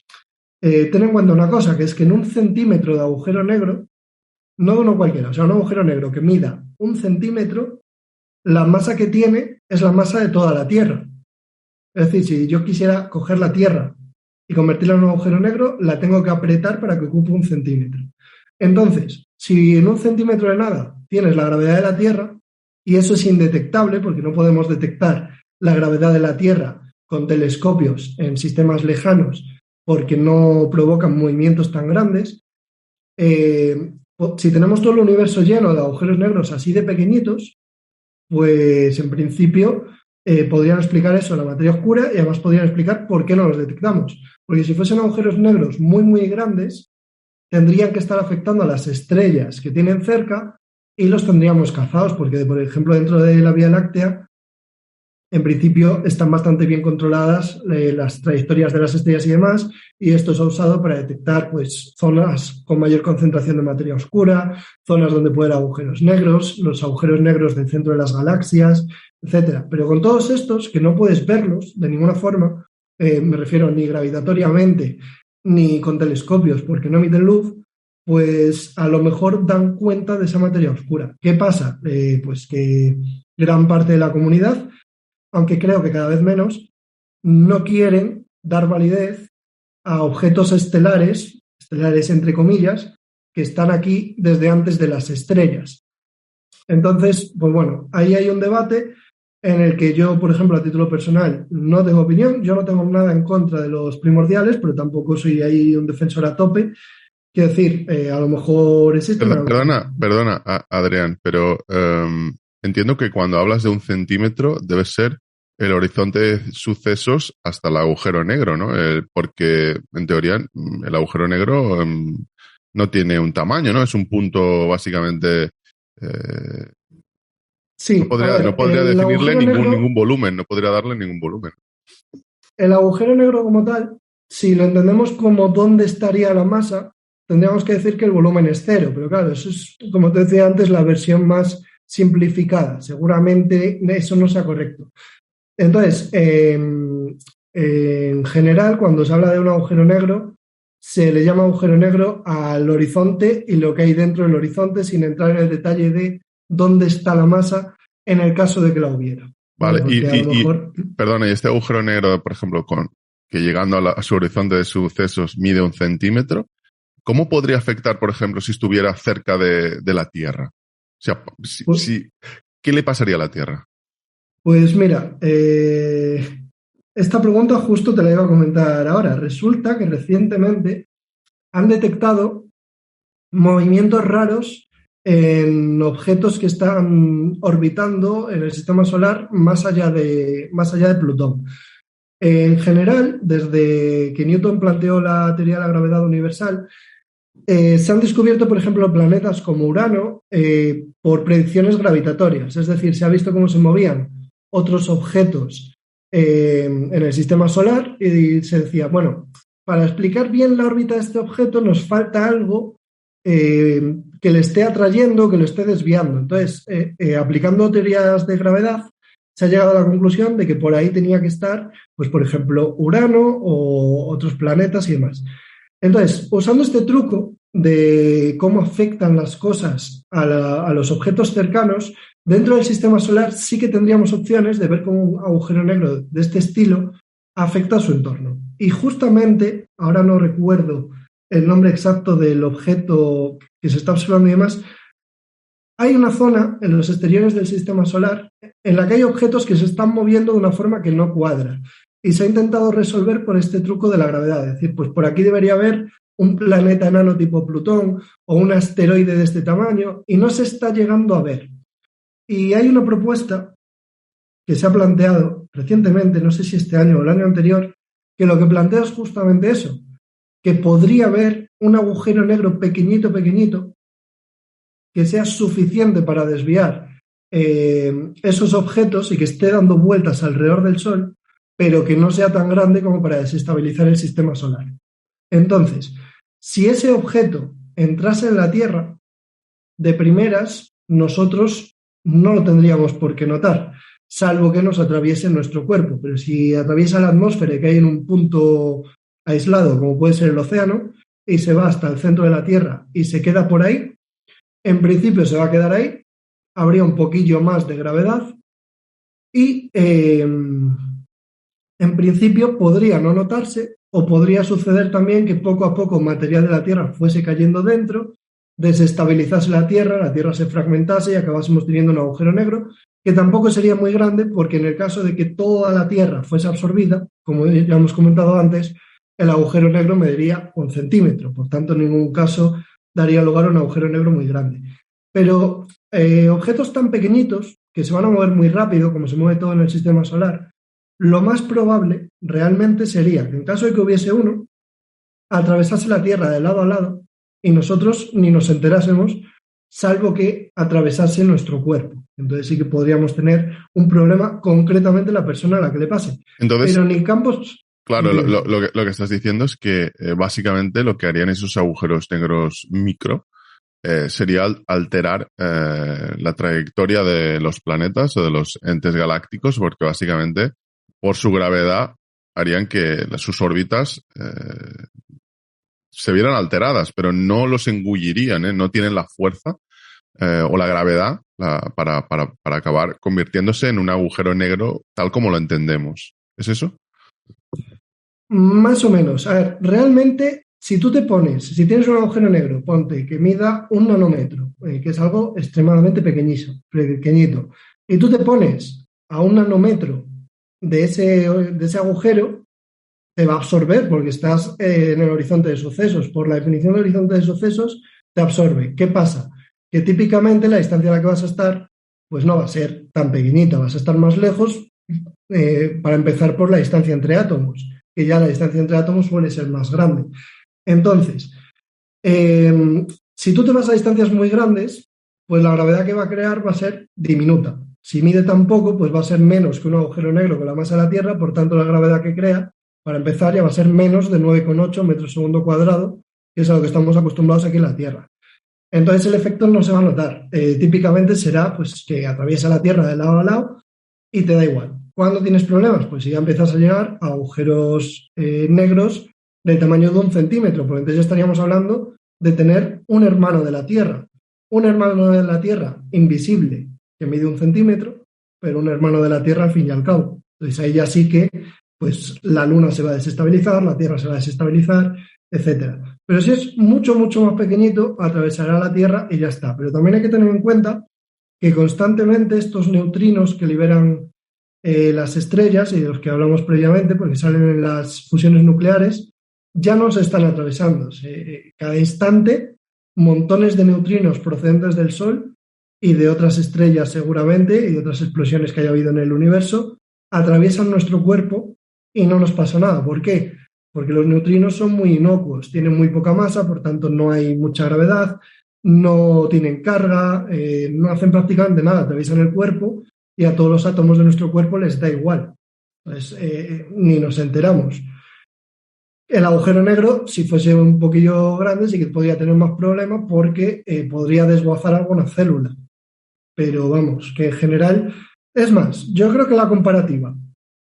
Speaker 2: ten en cuenta una cosa, que es que en 1 centímetro de agujero negro, no de uno cualquiera, o sea, un agujero negro que mida 1 centímetro, la masa que tiene es la masa de toda la Tierra. Es decir, si yo quisiera coger la Tierra y convertirla en un agujero negro, la tengo que apretar para que ocupe 1 centímetro. Entonces, si en 1 centímetro de nada tienes la gravedad de la Tierra, y eso es indetectable porque no podemos detectar la gravedad de la Tierra con telescopios en sistemas lejanos porque no provocan movimientos tan grandes, si tenemos todo el universo lleno de agujeros negros así de pequeñitos, pues en principio podrían explicar eso, la materia oscura, y además podrían explicar por qué no los detectamos. Porque si fuesen agujeros negros muy, muy grandes, tendrían que estar afectando a las estrellas que tienen cerca y los tendríamos cazados, porque, por ejemplo, dentro de la Vía Láctea, en principio están bastante bien controladas las trayectorias de las estrellas y demás, y esto se ha usado para detectar pues, zonas con mayor concentración de materia oscura, zonas donde puede haber agujeros negros, los agujeros negros del centro de las galaxias, etcétera. Pero con todos estos, que no puedes verlos de ninguna forma, me refiero ni gravitatoriamente ni con telescopios porque no emiten luz, pues a lo mejor dan cuenta de esa materia oscura. ¿Qué pasa? Pues que gran parte de la comunidad, aunque creo que cada vez menos, no quieren dar validez a objetos estelares entre comillas, que están aquí desde antes de las estrellas. Entonces, pues bueno, ahí hay un debate en el que yo, por ejemplo, a título personal, no tengo opinión, yo no tengo nada en contra de los primordiales, pero tampoco soy ahí un defensor a tope. Quiero decir, a lo mejor existen...
Speaker 1: Perdona, Adrián, pero entiendo que cuando hablas de 1 centímetro debe ser el horizonte de sucesos hasta el agujero negro, ¿no? Porque, en teoría, el agujero negro no tiene un tamaño, ¿no? Es un punto, básicamente...
Speaker 2: sí,
Speaker 1: no podría definirle ningún volumen, no podría darle ningún volumen.
Speaker 2: El agujero negro como tal, si lo entendemos como dónde estaría la masa, tendríamos que decir que el volumen es 0, pero claro, eso es, como te decía antes, la versión más simplificada. Seguramente eso no sea correcto. Entonces, en general, cuando se habla de un agujero negro, se le llama agujero negro al horizonte y lo que hay dentro del horizonte, sin entrar en el detalle de dónde está la masa en el caso de que la hubiera.
Speaker 1: Vale, perdona, y este agujero negro, por ejemplo, que llegando a su horizonte de sucesos mide 1 centímetro, ¿cómo podría afectar, por ejemplo, si estuviera cerca de la Tierra? O sea, ¿qué le pasaría a la Tierra?
Speaker 2: Pues mira, esta pregunta justo te la iba a comentar ahora. Resulta que recientemente han detectado movimientos raros en objetos que están orbitando en el sistema solar más allá de Plutón. En general, desde que Newton planteó la teoría de la gravedad universal, se han descubierto, por ejemplo, planetas como Urano por predicciones gravitatorias. Es decir, se ha visto cómo se movían otros objetos en el sistema solar y se decía, bueno, para explicar bien la órbita de este objeto nos falta algo que le esté atrayendo, que lo esté desviando. Entonces, aplicando teorías de gravedad, se ha llegado a la conclusión de que por ahí tenía que estar, pues por ejemplo, Urano o otros planetas y demás. Entonces, usando este truco de cómo afectan las cosas a los objetos cercanos, dentro del sistema solar sí que tendríamos opciones de ver cómo un agujero negro de este estilo afecta a su entorno. Y justamente, ahora no recuerdo el nombre exacto del objeto que se está observando y demás, hay una zona en los exteriores del sistema solar en la que hay objetos que se están moviendo de una forma que no cuadra. Y se ha intentado resolver por este truco de la gravedad. Es decir, pues por aquí debería haber un planeta enano tipo Plutón o un asteroide de este tamaño y no se está llegando a ver. Y hay una propuesta que se ha planteado recientemente, no sé si este año o el año anterior, que lo que plantea es justamente eso, que podría haber un agujero negro pequeñito, pequeñito, que sea suficiente para desviar esos objetos y que esté dando vueltas alrededor del Sol, pero que no sea tan grande como para desestabilizar el sistema solar. Entonces, si ese objeto entrase en la Tierra, de primeras, nosotros no lo tendríamos por qué notar, salvo que nos atraviese nuestro cuerpo. Pero si atraviesa la atmósfera y cae en un punto aislado, como puede ser el océano, y se va hasta el centro de la Tierra y se queda por ahí, en principio se va a quedar ahí, habría un poquillo más de gravedad y en principio podría no notarse o podría suceder también que poco a poco material de la Tierra fuese cayendo dentro, desestabilizase la Tierra se fragmentase y acabásemos teniendo un agujero negro, que tampoco sería muy grande porque en el caso de que toda la Tierra fuese absorbida, como ya hemos comentado antes, el agujero negro mediría 1 centímetro, por tanto en ningún caso daría lugar a un agujero negro muy grande. Pero objetos tan pequeñitos que se van a mover muy rápido, como se mueve todo en el sistema solar, lo más probable realmente sería que en caso de que hubiese uno, atravesase la Tierra de lado a lado y nosotros ni nos enterásemos, salvo que atravesase nuestro cuerpo. Entonces sí que podríamos tener un problema concretamente la persona a la que le pase.
Speaker 1: Entonces,
Speaker 2: pero ni campos...
Speaker 1: Claro, lo que estás diciendo es que básicamente lo que harían esos agujeros negros micro sería alterar la trayectoria de los planetas o de los entes galácticos, porque básicamente por su gravedad harían que sus órbitas se vieran alteradas, pero no los engullirían, no tienen la fuerza o la gravedad para acabar convirtiéndose en un agujero negro tal como lo entendemos. ¿Es eso?
Speaker 2: Más o menos. A ver, realmente, si tú te pones, si tienes un agujero negro, ponte que mida 1 nanómetro, que es algo extremadamente pequeñito, y tú te pones a 1 nanómetro de ese agujero, te va a absorber porque estás en el horizonte de sucesos. Por la definición del horizonte de sucesos, te absorbe. ¿Qué pasa? Que típicamente la distancia a la que vas a estar, pues no va a ser tan pequeñita, vas a estar más lejos, para empezar por la distancia entre átomos, que ya la distancia entre átomos suele ser más grande. Entonces, si tú te vas a distancias muy grandes, pues la gravedad que va a crear va a ser diminuta. Si mide tan poco, pues va a ser menos que un agujero negro con la masa de la Tierra, por tanto la gravedad que crea, para empezar, ya va a ser menos de 9,8 metros segundo cuadrado, que es a lo que estamos acostumbrados aquí en la Tierra. Entonces el efecto no se va a notar. Típicamente será pues, que atraviesa la Tierra de lado a lado y te da igual. ¿Cuándo tienes problemas? Pues si ya empiezas a llegar a agujeros negros del tamaño de 1 centímetro, porque entonces ya estaríamos hablando de tener un hermano de la Tierra. Un hermano de la Tierra invisible que mide 1 centímetro, pero un hermano de la Tierra al fin y al cabo. Entonces ahí ya sí que pues, la Luna se va a desestabilizar, la Tierra se va a desestabilizar, etcétera. Pero si es mucho, mucho más pequeñito, atravesará la Tierra y ya está. Pero también hay que tener en cuenta que constantemente estos neutrinos que liberan las estrellas y de los que hablamos previamente, porque salen en las fusiones nucleares, ya no se están atravesando. Cada instante, montones de neutrinos procedentes del Sol y de otras estrellas seguramente y de otras explosiones que haya habido en el universo, atraviesan nuestro cuerpo y no nos pasa nada. ¿Por qué? Porque los neutrinos son muy inocuos, tienen muy poca masa, por tanto no hay mucha gravedad, no tienen carga, no hacen prácticamente nada, atraviesan el cuerpo y a todos los átomos de nuestro cuerpo les da igual. Pues ni nos enteramos. El agujero negro, si fuese un poquillo grande, sí que podría tener más problemas porque podría desguazar alguna célula. Pero vamos, que en general... Es más, yo creo que la comparativa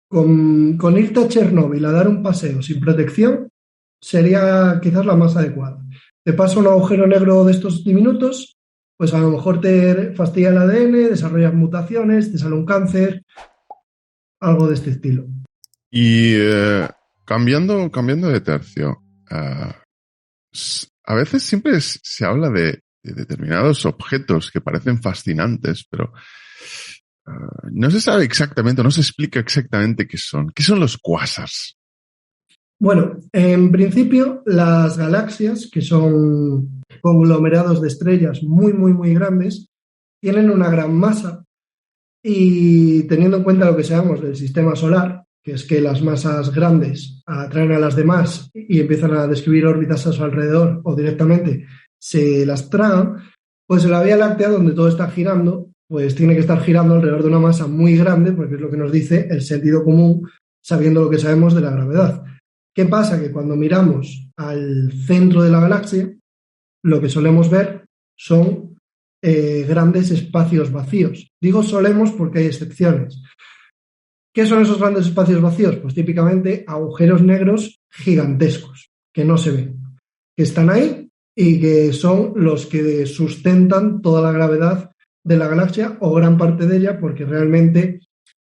Speaker 2: con irte a Chernóbil a dar un paseo sin protección sería quizás la más adecuada. Te pasa un agujero negro de estos diminutos, pues a lo mejor te fastidia el ADN, desarrollas mutaciones, te sale un cáncer, algo de este estilo.
Speaker 1: Y cambiando de tercio, a veces siempre se habla de determinados objetos que parecen fascinantes, pero no se sabe exactamente, no se explica exactamente qué son. ¿Qué son los cuásars?
Speaker 2: Bueno, en principio las galaxias, que son conglomerados de estrellas muy, muy, muy grandes, tienen una gran masa y teniendo en cuenta lo que sabemos del sistema solar, que es que las masas grandes atraen a las demás y empiezan a describir órbitas a su alrededor o directamente se las tragan, pues en la Vía Láctea, donde todo está girando, pues tiene que estar girando alrededor de una masa muy grande, porque es lo que nos dice el sentido común, sabiendo lo que sabemos de la gravedad. ¿Qué pasa? Que cuando miramos al centro de la galaxia, lo que solemos ver son grandes espacios vacíos. Digo solemos porque hay excepciones. ¿Qué son esos grandes espacios vacíos? Pues típicamente agujeros negros gigantescos, que no se ven, que están ahí y que son los que sustentan toda la gravedad de la galaxia o gran parte de ella, porque realmente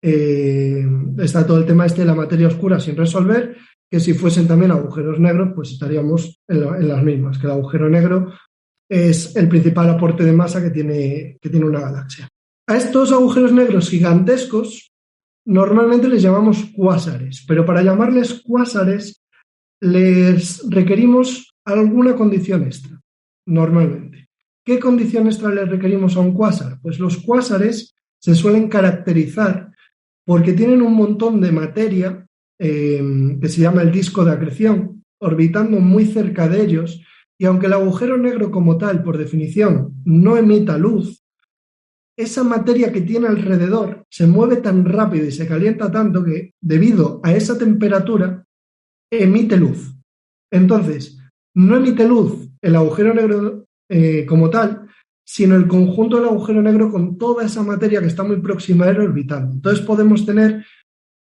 Speaker 2: está todo el tema de la materia oscura sin resolver, que si fuesen también agujeros negros, pues estaríamos en las mismas, que el agujero negro es el principal aporte de masa que tiene una galaxia. A estos agujeros negros gigantescos normalmente les llamamos cuásares, pero para llamarles cuásares les requerimos alguna condición extra, normalmente. ¿Qué condición extra les requerimos a un cuásar? Pues los cuásares se suelen caracterizar porque tienen un montón de materia que se llama el disco de acreción, orbitando muy cerca de ellos, y aunque el agujero negro como tal, por definición, no emita luz, esa materia que tiene alrededor se mueve tan rápido y se calienta tanto que, debido a esa temperatura, emite luz. Entonces, no emite luz el agujero negro como tal, sino el conjunto del agujero negro con toda esa materia que está muy próxima a él orbitando. Entonces podemos tener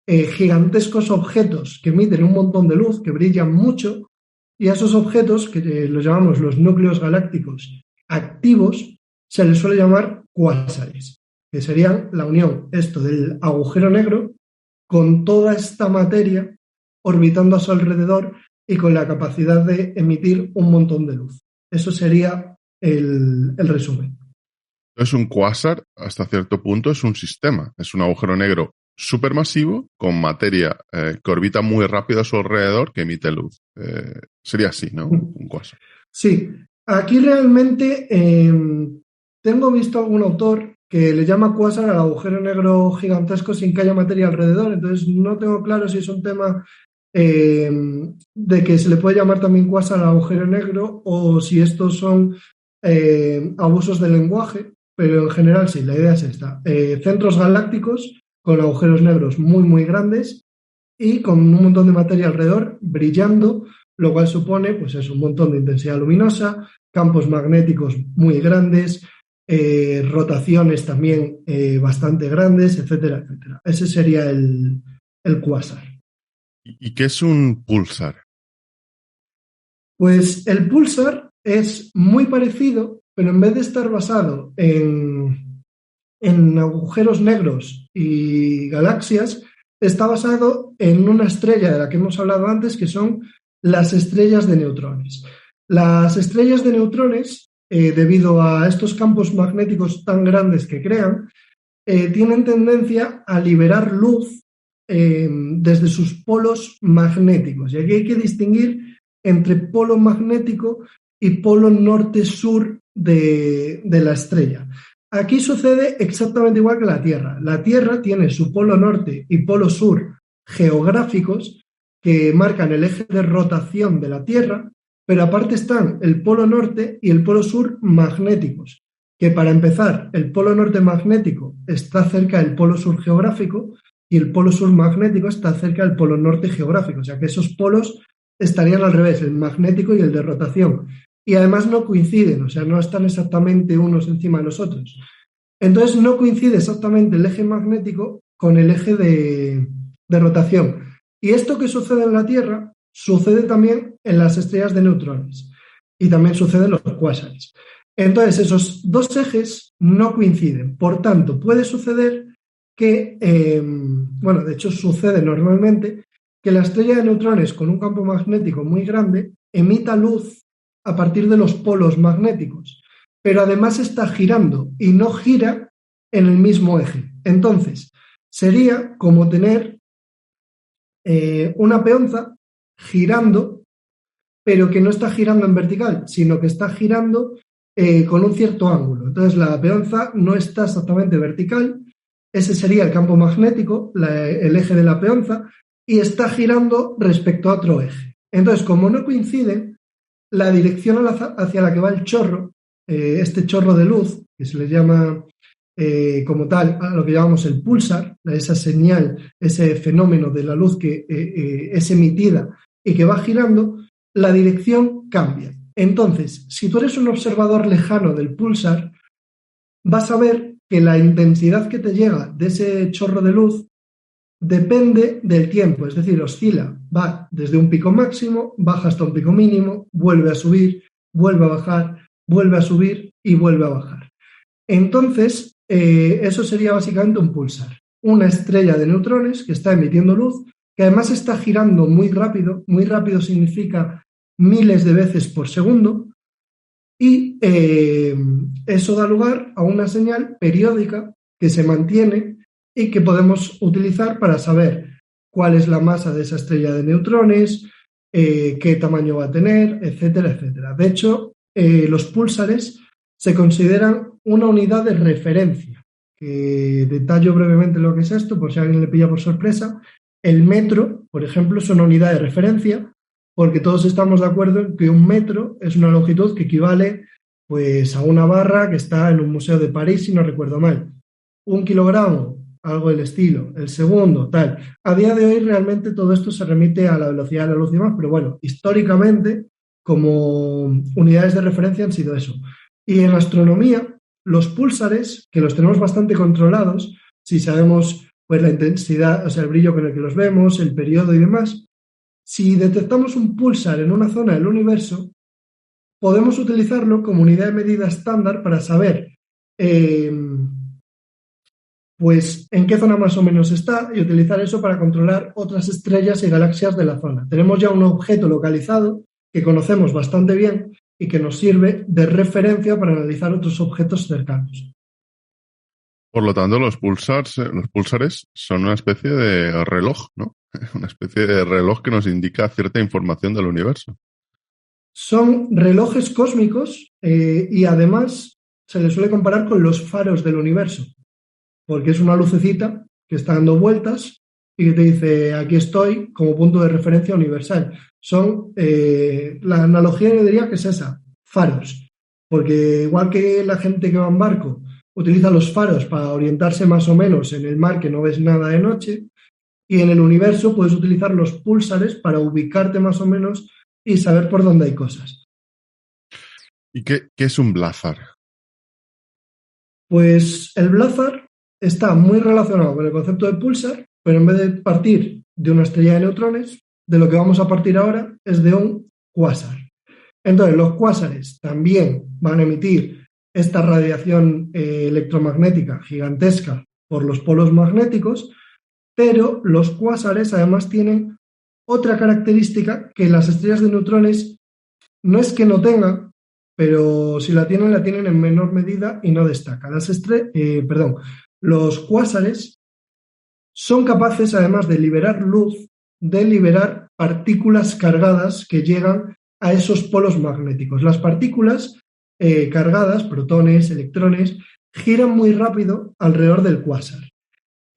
Speaker 2: gigantescos objetos que emiten un montón de luz, que brillan mucho, y a esos objetos, que los llamamos los núcleos galácticos activos, se les suele llamar cuásares, que serían la unión del agujero negro con toda esta materia orbitando a su alrededor y con la capacidad de emitir un montón de luz. Eso sería el resumen.
Speaker 1: Entonces, un cuásar, hasta cierto punto, es un sistema. Es un agujero negro supermasivo con materia que orbita muy rápido a su alrededor que emite luz. Sería así, ¿no? Un cuásar.
Speaker 2: Sí. Aquí realmente tengo visto algún autor que le llama cuásar al agujero negro gigantesco sin que haya materia alrededor. Entonces, no tengo claro si es un tema de que se le puede llamar también cuásar al agujero negro o si estos son abusos del lenguaje, pero en general sí, la idea es esta. Centros galácticos con agujeros negros muy, muy grandes y con un montón de materia alrededor brillando, lo cual supone pues es un montón de intensidad luminosa, campos magnéticos muy grandes, rotaciones también bastante grandes, etcétera, etcétera. Ese sería el cuásar.
Speaker 1: ¿Y qué es un púlsar?
Speaker 2: Pues el púlsar es muy parecido, pero en vez de estar basado en agujeros negros y galaxias, está basado en una estrella de la que hemos hablado antes, que son las estrellas de neutrones. Las estrellas de neutrones, debido a estos campos magnéticos tan grandes que crean, tienen tendencia a liberar luz desde sus polos magnéticos. Y aquí hay que distinguir entre polo magnético y polo norte-sur de la estrella. Aquí sucede exactamente igual que la Tierra. La Tierra tiene su polo norte y polo sur geográficos que marcan el eje de rotación de la Tierra, pero aparte están el polo norte y el polo sur magnéticos, que para empezar, el polo norte magnético está cerca del polo sur geográfico, y el polo sur magnético está cerca del polo norte geográfico, o sea que esos polos estarían al revés, el magnético y el de rotación. Y además no coinciden, o sea, no están exactamente unos encima de los otros. Entonces no coincide exactamente el eje magnético con el eje de rotación. Y esto que sucede en la Tierra sucede también en las estrellas de neutrones y también sucede en los cuásares. Entonces esos dos ejes no coinciden. Por tanto, puede suceder que, bueno, de hecho sucede normalmente, que la estrella de neutrones con un campo magnético muy grande emita luz a partir de los polos magnéticos, pero además está girando y no gira en el mismo eje. Entonces, sería como tener una peonza girando, pero que no está girando en vertical, sino que está girando con un cierto ángulo. Entonces, la peonza no está exactamente vertical, ese sería el campo magnético, el eje de la peonza, y está girando respecto a otro eje. Entonces, como no coinciden, la dirección hacia la que va el chorro, este chorro de luz, que se le llama como tal a lo que llamamos el pulsar, esa señal, ese fenómeno de la luz que es emitida y que va girando, la dirección cambia. Entonces, si tú eres un observador lejano del pulsar, vas a ver que la intensidad que te llega de ese chorro de luz depende del tiempo, es decir, oscila, va desde un pico máximo, baja hasta un pico mínimo, vuelve a subir, vuelve a bajar, vuelve a subir y vuelve a bajar. Entonces, eso sería básicamente un pulsar, una estrella de neutrones que está emitiendo luz, que además está girando muy rápido significa miles de veces por segundo, y eso da lugar a una señal periódica que se mantiene y que podemos utilizar para saber cuál es la masa de esa estrella de neutrones, qué tamaño va a tener, etcétera, etcétera. De hecho, los púlsares se consideran una unidad de referencia, que detallo brevemente lo que es esto, por si a alguien le pilla por sorpresa. El metro, por ejemplo, es una unidad de referencia, porque todos estamos de acuerdo en que un metro es una longitud que equivale pues, a una barra que está en un museo de París, si no recuerdo mal. 1 kilogramo, algo del estilo, el segundo, tal. A día de hoy realmente todo esto se remite a la velocidad de la luz y demás, pero bueno, históricamente como unidades de referencia han sido eso. Y en astronomía, los púlsares, que los tenemos bastante controlados, si sabemos pues la intensidad, o sea, el brillo con el que los vemos, el periodo y demás, si detectamos un púlsar en una zona del universo, podemos utilizarlo como unidad de medida estándar para saber pues en qué zona más o menos está y utilizar eso para controlar otras estrellas y galaxias de la zona. Tenemos ya un objeto localizado que conocemos bastante bien y que nos sirve de referencia para analizar otros objetos cercanos.
Speaker 1: Por lo tanto, los púlsares son una especie de reloj, ¿no? Una especie de reloj que nos indica cierta información del universo.
Speaker 2: Son relojes cósmicos y además se les suele comparar con los faros del universo, porque es una lucecita que está dando vueltas y que te dice, aquí estoy como punto de referencia universal. Son, la analogía yo diría que es esa, faros, porque igual que la gente que va en barco utiliza los faros para orientarse más o menos en el mar que no ves nada de noche, y en el universo puedes utilizar los púlsares para ubicarte más o menos y saber por dónde hay cosas.
Speaker 1: ¿Y qué es un blazar?
Speaker 2: Pues el blazar está muy relacionado con el concepto de pulsar, pero en vez de partir de una estrella de neutrones, de lo que vamos a partir ahora es de un cuásar. Entonces, los cuásares también van a emitir esta radiación electromagnética gigantesca por los polos magnéticos, pero los cuásares además tienen otra característica que las estrellas de neutrones no es que no tengan, pero si la tienen en menor medida y no destaca. Los cuásares son capaces, además de liberar luz, de liberar partículas cargadas que llegan a esos polos magnéticos. Las partículas cargadas, protones, electrones, giran muy rápido alrededor del cuásar.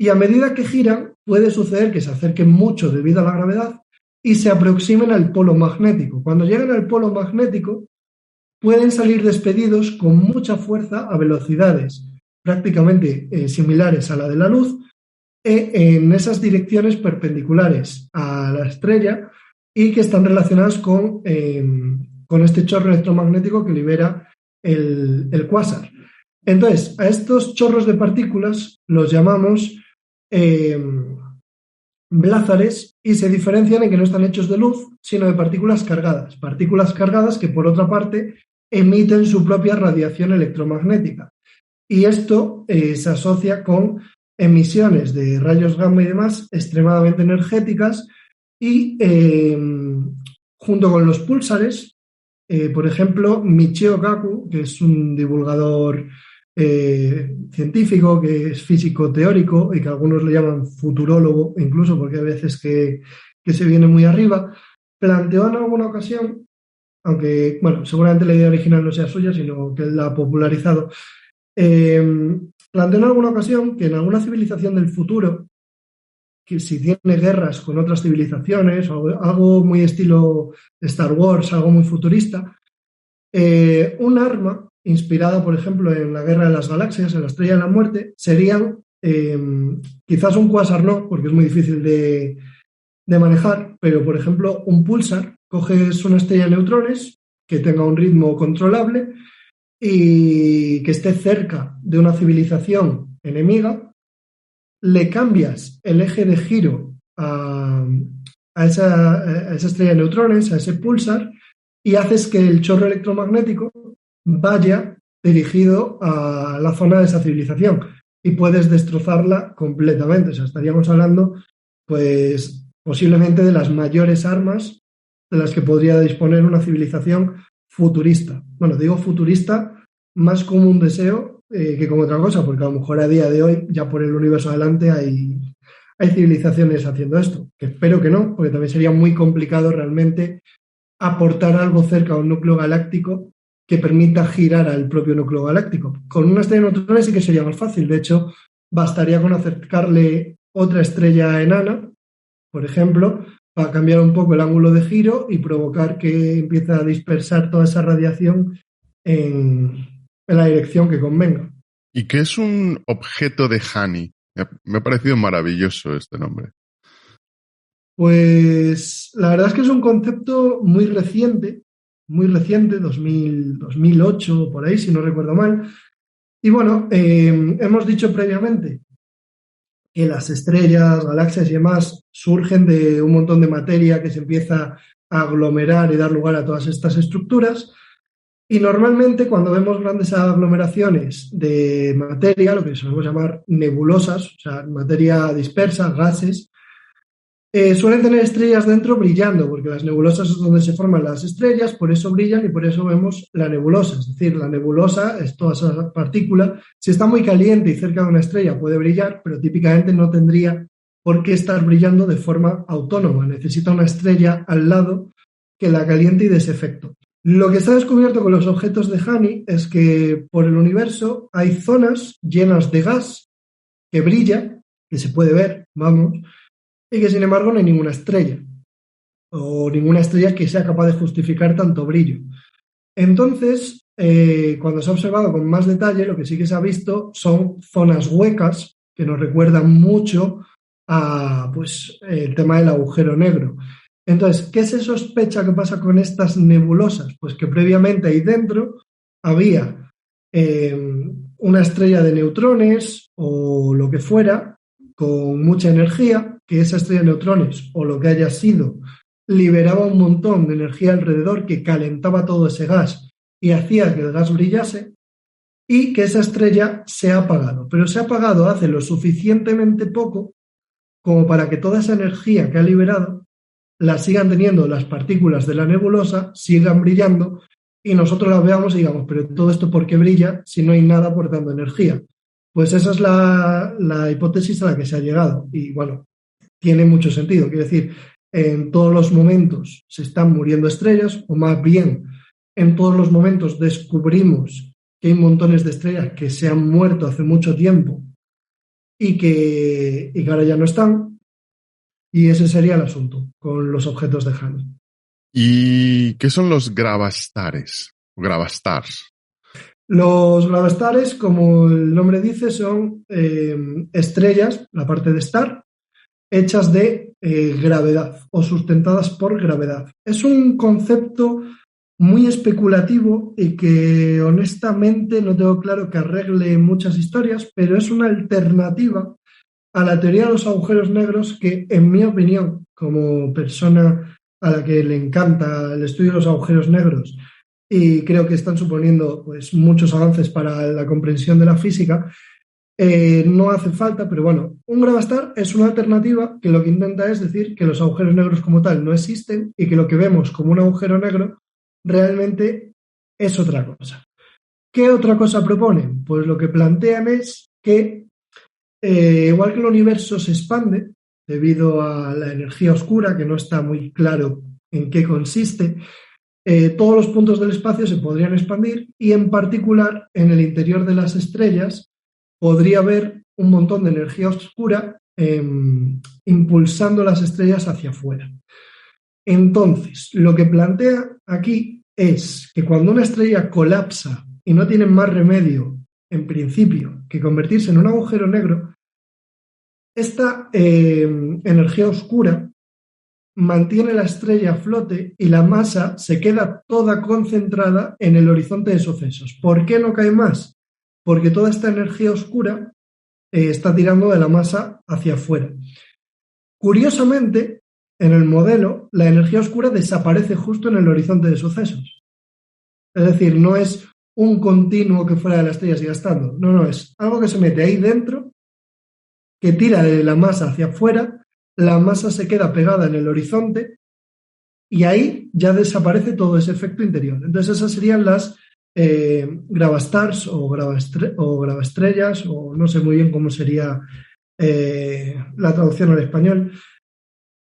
Speaker 2: Y a medida que giran, puede suceder que se acerquen mucho debido a la gravedad y se aproximen al polo magnético. Cuando llegan al polo magnético, pueden salir despedidos con mucha fuerza a velocidades prácticamente similares a la de la luz en esas direcciones perpendiculares a la estrella y que están relacionadas con este chorro electromagnético que libera el cuásar. Entonces, a estos chorros de partículas los llamamos blázares y se diferencian en que no están hechos de luz, sino de partículas cargadas. Partículas cargadas que, por otra parte, emiten su propia radiación electromagnética. Y esto se asocia con emisiones de rayos gamma y demás extremadamente energéticas y junto con los púlsares, por ejemplo, Michio Kaku, que es un divulgador científico, que es físico teórico y que algunos le llaman futurólogo, incluso porque hay veces que se viene muy arriba, planteó en alguna ocasión, aunque bueno, seguramente la idea original no sea suya, sino que él la ha popularizado, planteó en alguna ocasión que en alguna civilización del futuro, que si tiene guerras con otras civilizaciones o algo muy estilo Star Wars, algo muy futurista, un arma inspirada, por ejemplo, en la Guerra de las Galaxias, en la Estrella de la Muerte, serían quizás un quasar no, porque es muy difícil de manejar, pero por ejemplo un pulsar, coges una estrella de neutrones que tenga un ritmo controlable y que esté cerca de una civilización enemiga, le cambias el eje de giro a esa estrella de neutrones, a ese pulsar, y haces que el chorro electromagnético vaya dirigido a la zona de esa civilización y puedes destrozarla completamente. O sea, estaríamos hablando, pues, posiblemente de las mayores armas de las que podría disponer una civilización futurista. Bueno, digo futurista más como un deseo que como otra cosa, porque a lo mejor a día de hoy, ya por el universo adelante, hay civilizaciones haciendo esto. Que espero que no, porque también sería muy complicado realmente aportar algo cerca a un núcleo galáctico que permita girar al propio núcleo galáctico. Con una estrella de neutrones sí que sería más fácil. De hecho, bastaría con acercarle otra estrella enana, por ejemplo, para cambiar un poco el ángulo de giro y provocar que empiece a dispersar toda esa radiación en la dirección que convenga.
Speaker 1: ¿Y qué es un objeto de Hani? Me ha parecido maravilloso este nombre.
Speaker 2: Pues la verdad es que es un concepto muy reciente, 2008, por ahí, si no recuerdo mal. Y bueno, hemos dicho previamente que las estrellas, galaxias y demás surgen de un montón de materia que se empieza a aglomerar y dar lugar a todas estas estructuras. Y normalmente cuando vemos grandes aglomeraciones de materia, lo que solemos llamar nebulosas, o sea, materia dispersa, gases, suelen tener estrellas dentro brillando, porque las nebulosas es donde se forman las estrellas, por eso brillan y por eso vemos la nebulosa. Es decir, la nebulosa es toda esa partícula. Si está muy caliente y cerca de una estrella puede brillar, pero típicamente no tendría por qué estar brillando de forma autónoma. Necesita una estrella al lado que la caliente y dé ese efecto. Lo que está descubierto con los objetos de Hani es que por el universo hay zonas llenas de gas que brilla, que se puede ver, vamos, y que sin embargo no hay ninguna estrella, o ninguna estrella que sea capaz de justificar tanto brillo. Entonces, cuando se ha observado con más detalle, lo que sí que se ha visto son zonas huecas que nos recuerdan mucho a pues, el tema del agujero negro. Entonces, ¿qué se sospecha que pasa con estas nebulosas? Pues que previamente ahí dentro había una estrella de neutrones o lo que fuera, con mucha energía, que esa estrella de neutrones o lo que haya sido liberaba un montón de energía alrededor que calentaba todo ese gas y hacía que el gas brillase, y que esa estrella se ha apagado. Pero se ha apagado hace lo suficientemente poco como para que toda esa energía que ha liberado la sigan teniendo las partículas de la nebulosa, sigan brillando y nosotros la veamos y digamos, pero todo esto ¿por qué brilla si no hay nada aportando energía? Pues esa es la hipótesis a la que se ha llegado y bueno, tiene mucho sentido. Quiero decir, en todos los momentos se están muriendo estrellas, o más bien, en todos los momentos descubrimos que hay montones de estrellas que se han muerto hace mucho tiempo y que ahora ya no están. Y ese sería el asunto con los objetos de Hani.
Speaker 1: ¿Y qué son los gravastares? Gravastars.
Speaker 2: Los gravestares, como el nombre dice, son estrellas, la parte de estar, hechas de gravedad o sustentadas por gravedad. Es un concepto muy especulativo y que honestamente no tengo claro que arregle muchas historias, pero es una alternativa a la teoría de los agujeros negros que, en mi opinión, como persona a la que le encanta el estudio de los agujeros negros y creo que están suponiendo pues, muchos avances para la comprensión de la física, no hace falta, pero bueno, un gravastar es una alternativa que lo que intenta es decir que los agujeros negros como tal no existen y que lo que vemos como un agujero negro realmente es otra cosa. ¿Qué otra cosa proponen? Pues lo que plantean es que igual que el universo se expande debido a la energía oscura, que no está muy claro en qué consiste, todos los puntos del espacio se podrían expandir y en particular en el interior de las estrellas podría haber un montón de energía oscura impulsando las estrellas hacia afuera. Entonces, lo que plantea aquí es que cuando una estrella colapsa y no tiene más remedio, en principio, que convertirse en un agujero negro, esta energía oscura mantiene la estrella a flote y la masa se queda toda concentrada en el horizonte de sucesos. ¿Por qué no cae más? Porque toda esta energía oscura está tirando de la masa hacia afuera. Curiosamente, en el modelo, la energía oscura desaparece justo en el horizonte de sucesos. Es decir, no es un continuo que fuera de la estrella siga estando. No, es algo que se mete ahí dentro, que tira de la masa hacia afuera, la masa se queda pegada en el horizonte y ahí ya desaparece todo ese efecto interior. Entonces esas serían las gravastars o gravaestrellas, o no sé muy bien cómo sería la traducción al español.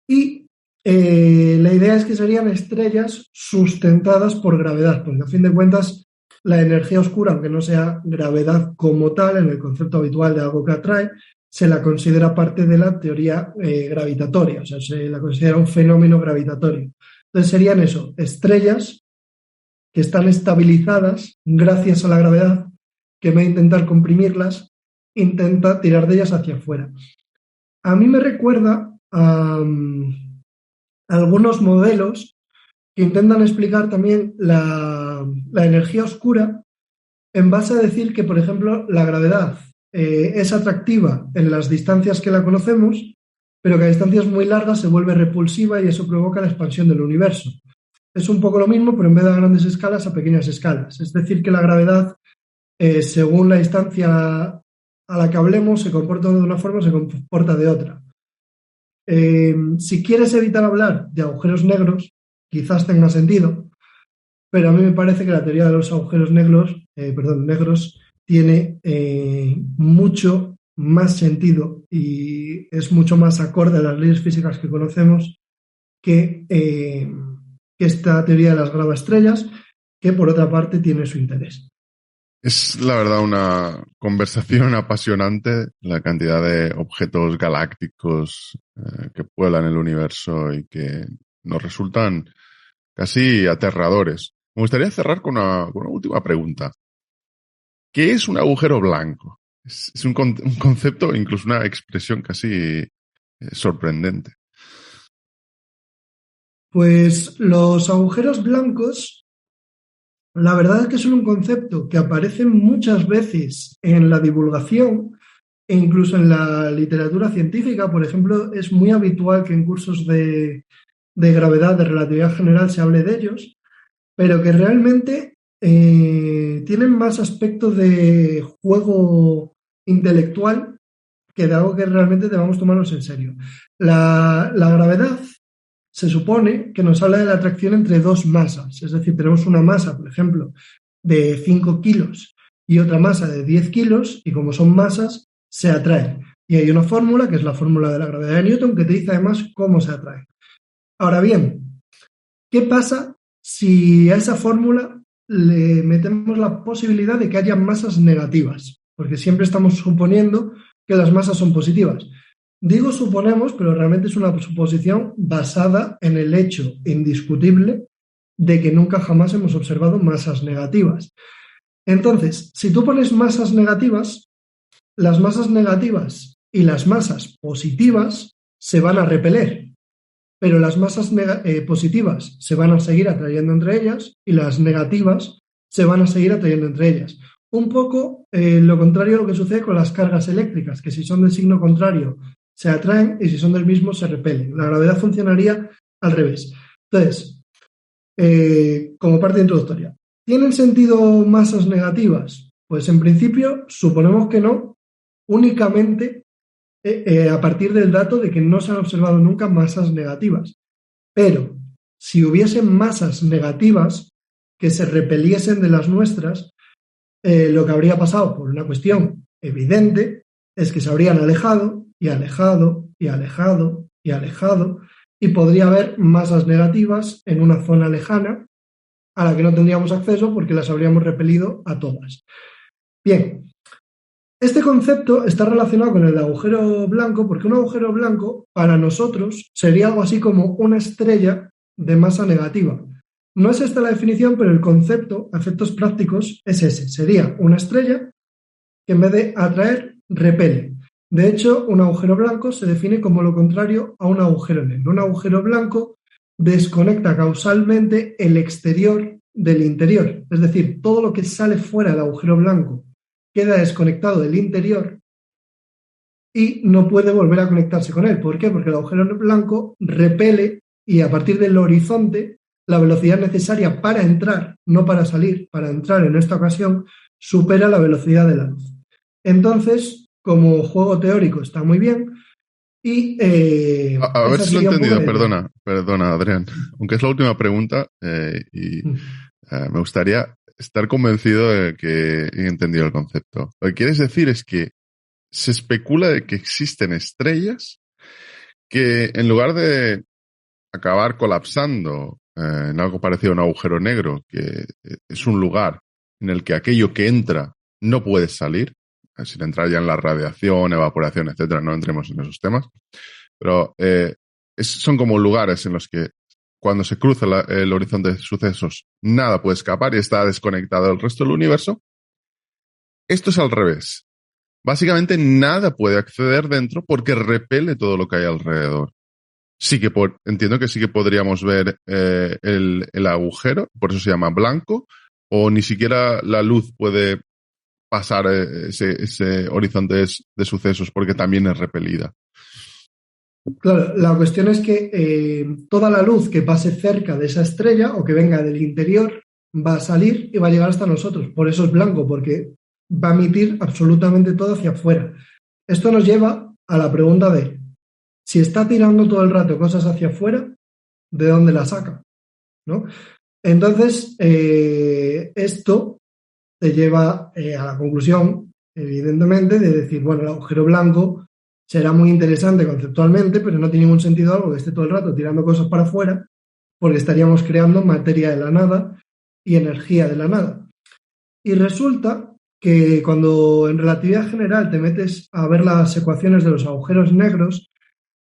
Speaker 2: Y la idea es que serían estrellas sustentadas por gravedad, porque a fin de cuentas la energía oscura, aunque no sea gravedad como tal, en el concepto habitual de algo que atrae, se la considera parte de la teoría gravitatoria, o sea, se la considera un fenómeno gravitatorio. Entonces serían eso, estrellas que están estabilizadas gracias a la gravedad, que en vez de intentar comprimirlas, intenta tirar de ellas hacia afuera. A mí me recuerda a algunos modelos que intentan explicar también la energía oscura en base a decir que, por ejemplo, la gravedad es atractiva en las distancias que la conocemos, pero que a distancias muy largas se vuelve repulsiva y eso provoca la expansión del universo. Es un poco lo mismo, pero en vez de a grandes escalas, a pequeñas escalas. Es decir, que la gravedad, según la distancia a la que hablemos, se comporta de una forma o se comporta de otra. Si quieres evitar hablar de agujeros negros, quizás tenga sentido, pero a mí me parece que la teoría de los agujeros negros tiene mucho más sentido y es mucho más acorde a las leyes físicas que conocemos que esta teoría de las gravaestrellas, que por otra parte tiene su interés.
Speaker 1: Es la verdad una conversación apasionante, la cantidad de objetos galácticos que pueblan el universo y que nos resultan casi aterradores. Me gustaría cerrar con una última pregunta. ¿Qué es un agujero blanco? Es un concepto, incluso una expresión casi sorprendente.
Speaker 2: Pues los agujeros blancos, la verdad es que son un concepto que aparece muchas veces en la divulgación e incluso en la literatura científica. Por ejemplo, es muy habitual que en cursos de gravedad, de relatividad general, se hable de ellos, pero que realmente tienen más aspecto de juego intelectual que de algo que realmente debamos tomarnos en serio. La gravedad se supone que nos habla de la atracción entre dos masas, es decir, tenemos una masa, por ejemplo, de 5 kilos y otra masa de 10 kilos, y como son masas, se atraen. Y hay una fórmula, que es la fórmula de la gravedad de Newton, que te dice además cómo se atraen. Ahora bien, ¿qué pasa si a esa fórmula le metemos la posibilidad de que haya masas negativas? Porque siempre estamos suponiendo que las masas son positivas. Digo suponemos, pero realmente es una suposición basada en el hecho indiscutible de que nunca jamás hemos observado masas negativas. Entonces, si tú pones masas negativas, las masas negativas y las masas positivas se van a repeler, pero las masas positivas se van a seguir atrayendo entre ellas y las negativas se van a seguir atrayendo entre ellas. Un poco lo contrario a lo que sucede con las cargas eléctricas, que si son del signo contrario se atraen y si son del mismo se repelen. La gravedad funcionaría al revés. Entonces, como parte introductoria, ¿tienen sentido masas negativas? Pues en principio suponemos que no, únicamente a partir del dato de que no se han observado nunca masas negativas. Pero si hubiesen masas negativas que se repeliesen de las nuestras, lo que habría pasado por una cuestión evidente es que se habrían alejado y alejado y alejado y alejado y podría haber masas negativas en una zona lejana a la que no tendríamos acceso porque las habríamos repelido a todas. Bien, este concepto está relacionado con el agujero blanco porque un agujero blanco para nosotros sería algo así como una estrella de masa negativa. No es esta la definición, pero el concepto, a efectos prácticos, es ese. Sería una estrella que en vez de atraer, repele. De hecho, un agujero blanco se define como lo contrario a un agujero negro. Un agujero blanco desconecta causalmente el exterior del interior. Es decir, todo lo que sale fuera del agujero blanco queda desconectado del interior y no puede volver a conectarse con él. ¿Por qué? Porque el agujero blanco repele y a partir del horizonte la velocidad necesaria para entrar, no para salir, para entrar en esta ocasión, supera la velocidad de la luz. Entonces, como juego teórico está muy bien y...
Speaker 1: a ver si lo he entendido, perdona Adrián, aunque es la última pregunta me gustaría estar convencido de que he entendido el concepto. Lo que quieres decir es que se especula de que existen estrellas que en lugar de acabar colapsando en algo parecido a un agujero negro, que es un lugar en el que aquello que entra no puede salir, sin entrar ya en la radiación, evaporación, etcétera, no entremos en esos temas, pero son como lugares en los que cuando se cruza el horizonte de sucesos nada puede escapar y está desconectado del resto del universo. Esto es al revés. Básicamente nada puede acceder dentro porque repele todo lo que hay alrededor. Sí que entiendo que sí que podríamos ver el agujero, por eso se llama blanco, o ni siquiera la luz puede pasar ese horizonte de sucesos porque también es repelida.
Speaker 2: Claro, la cuestión es que toda la luz que pase cerca de esa estrella o que venga del interior va a salir y va a llegar hasta nosotros. Por eso es blanco, porque va a emitir absolutamente todo hacia afuera. Esto nos lleva a la pregunta de si está tirando todo el rato cosas hacia afuera, ¿de dónde la saca? ¿No? Entonces, esto te lleva a la conclusión, evidentemente, de decir, bueno, el agujero blanco será muy interesante conceptualmente, pero no tiene ningún sentido algo que esté todo el rato tirando cosas para afuera, porque estaríamos creando materia de la nada y energía de la nada. Y resulta que cuando en relatividad general te metes a ver las ecuaciones de los agujeros negros,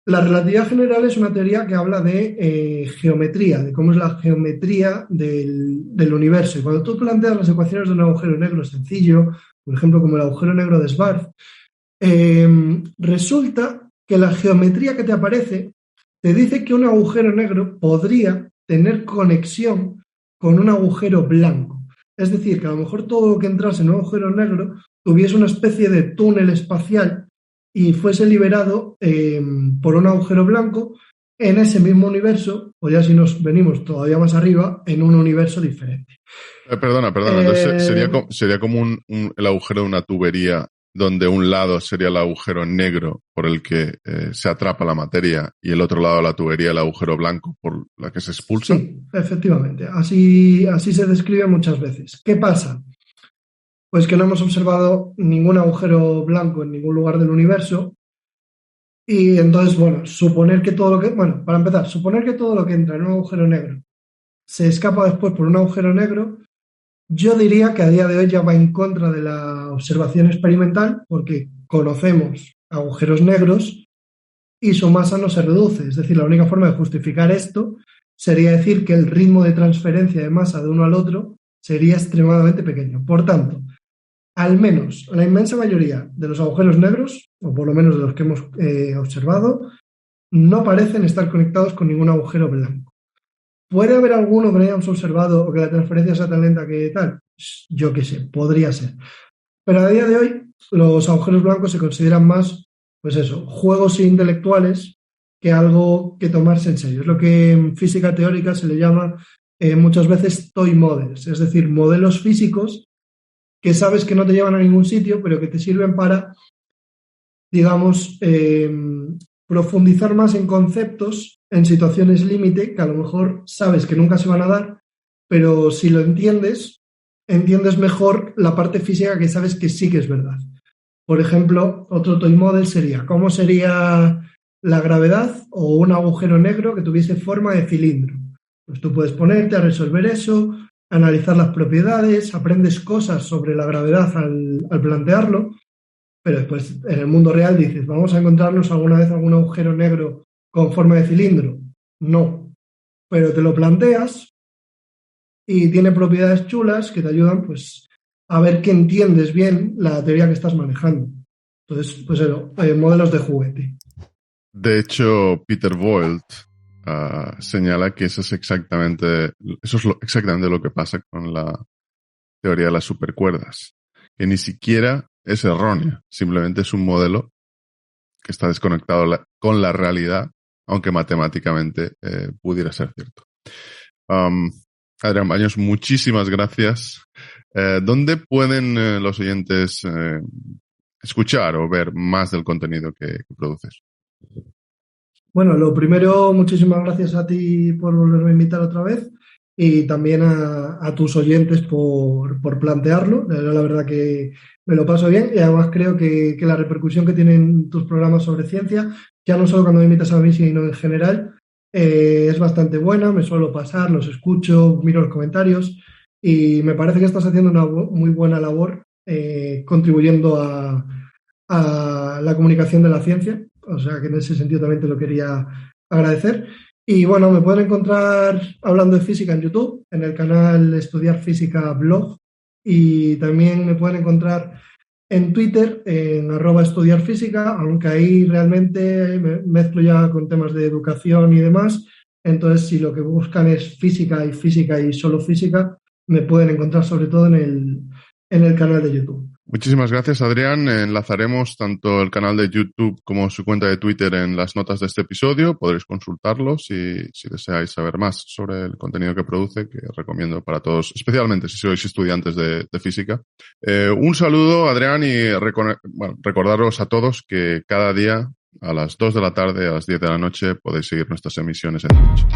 Speaker 2: la relatividad general es una teoría que habla de geometría, de cómo es la geometría del universo. Y cuando tú planteas las ecuaciones de un agujero negro sencillo, por ejemplo, como el agujero negro de Schwarz, resulta que la geometría que te aparece te dice que un agujero negro podría tener conexión con un agujero blanco. Es decir, que a lo mejor todo lo que entrase en un agujero negro tuviese una especie de túnel espacial y fuese liberado por un agujero blanco en ese mismo universo, o ya si nos venimos todavía más arriba, en un universo diferente.
Speaker 1: Perdona, entonces sería como el agujero de una tubería donde un lado sería el agujero negro por el que se atrapa la materia y el otro lado de la tubería el agujero blanco por la que se expulsa.
Speaker 2: Sí, efectivamente. Así se describe muchas veces. ¿Qué pasa? Pues que no hemos observado ningún agujero blanco en ningún lugar del universo y entonces, bueno, suponer que todo lo que entra en un agujero negro se escapa después por un agujero negro, yo diría que a día de hoy ya va en contra de la observación experimental porque conocemos agujeros negros y su masa no se reduce. Es decir, la única forma de justificar esto sería decir que el ritmo de transferencia de masa de uno al otro sería extremadamente pequeño. Por tanto, al menos la inmensa mayoría de los agujeros negros, o por lo menos de los que hemos observado, no parecen estar conectados con ningún agujero blanco. ¿Puede haber alguno que no hayamos observado o que la transferencia sea tan lenta que tal? Yo qué sé, podría ser. Pero a día de hoy los agujeros blancos se consideran más, pues eso, juegos intelectuales que algo que tomarse en serio. Es lo que en física teórica se le llama muchas veces toy models, es decir, modelos físicos que sabes que no te llevan a ningún sitio, pero que te sirven para, digamos, profundizar más en conceptos, en situaciones límite, que a lo mejor sabes que nunca se van a dar, pero si lo entiendes, entiendes mejor la parte física que sabes que sí que es verdad. Por ejemplo, otro toy model sería, ¿cómo sería la gravedad o un agujero negro que tuviese forma de cilindro? Pues tú puedes ponerte a resolver eso, analizar las propiedades, aprendes cosas sobre la gravedad al plantearlo, pero después en el mundo real dices, ¿vamos a encontrarnos alguna vez algún agujero negro con forma de cilindro? No, pero te lo planteas y tiene propiedades chulas que te ayudan pues a ver que entiendes bien la teoría que estás manejando. Entonces, pues eso, modelos de juguete.
Speaker 1: De hecho, Peter Voigt señala que eso es exactamente lo que pasa con la teoría de las supercuerdas, que ni siquiera es errónea, simplemente es un modelo que está desconectado con la realidad, aunque matemáticamente pudiera ser cierto. Adrián Baños, muchísimas gracias. ¿Dónde pueden los oyentes escuchar o ver más del contenido que produces?
Speaker 2: Bueno, lo primero, muchísimas gracias a ti por volverme a invitar otra vez y también a tus oyentes por plantearlo. La verdad que me lo paso bien y además creo que la repercusión que tienen tus programas sobre ciencia, ya no solo cuando me invitas a mí, sino en general, es bastante buena. Me suelo pasar, los escucho, miro los comentarios y me parece que estás haciendo una muy buena labor contribuyendo a la comunicación de la ciencia. O sea que en ese sentido también te lo quería agradecer. Y bueno, me pueden encontrar hablando de física en YouTube, en el canal Estudiar Física Blog. Y también me pueden encontrar en Twitter, en @estudiarfísica, aunque ahí realmente me mezclo ya con temas de educación y demás. Entonces, si lo que buscan es física y solo física, me pueden encontrar sobre todo en el canal de YouTube.
Speaker 1: Muchísimas gracias, Adrián. Enlazaremos tanto el canal de YouTube como su cuenta de Twitter en las notas de este episodio. Podréis consultarlos si deseáis saber más sobre el contenido que produce, que recomiendo para todos, especialmente si sois estudiantes de física. Un saludo, Adrián, y recordaros a todos que cada día a las 2 de la tarde, a las 10 de la noche, podéis seguir nuestras emisiones en Twitch.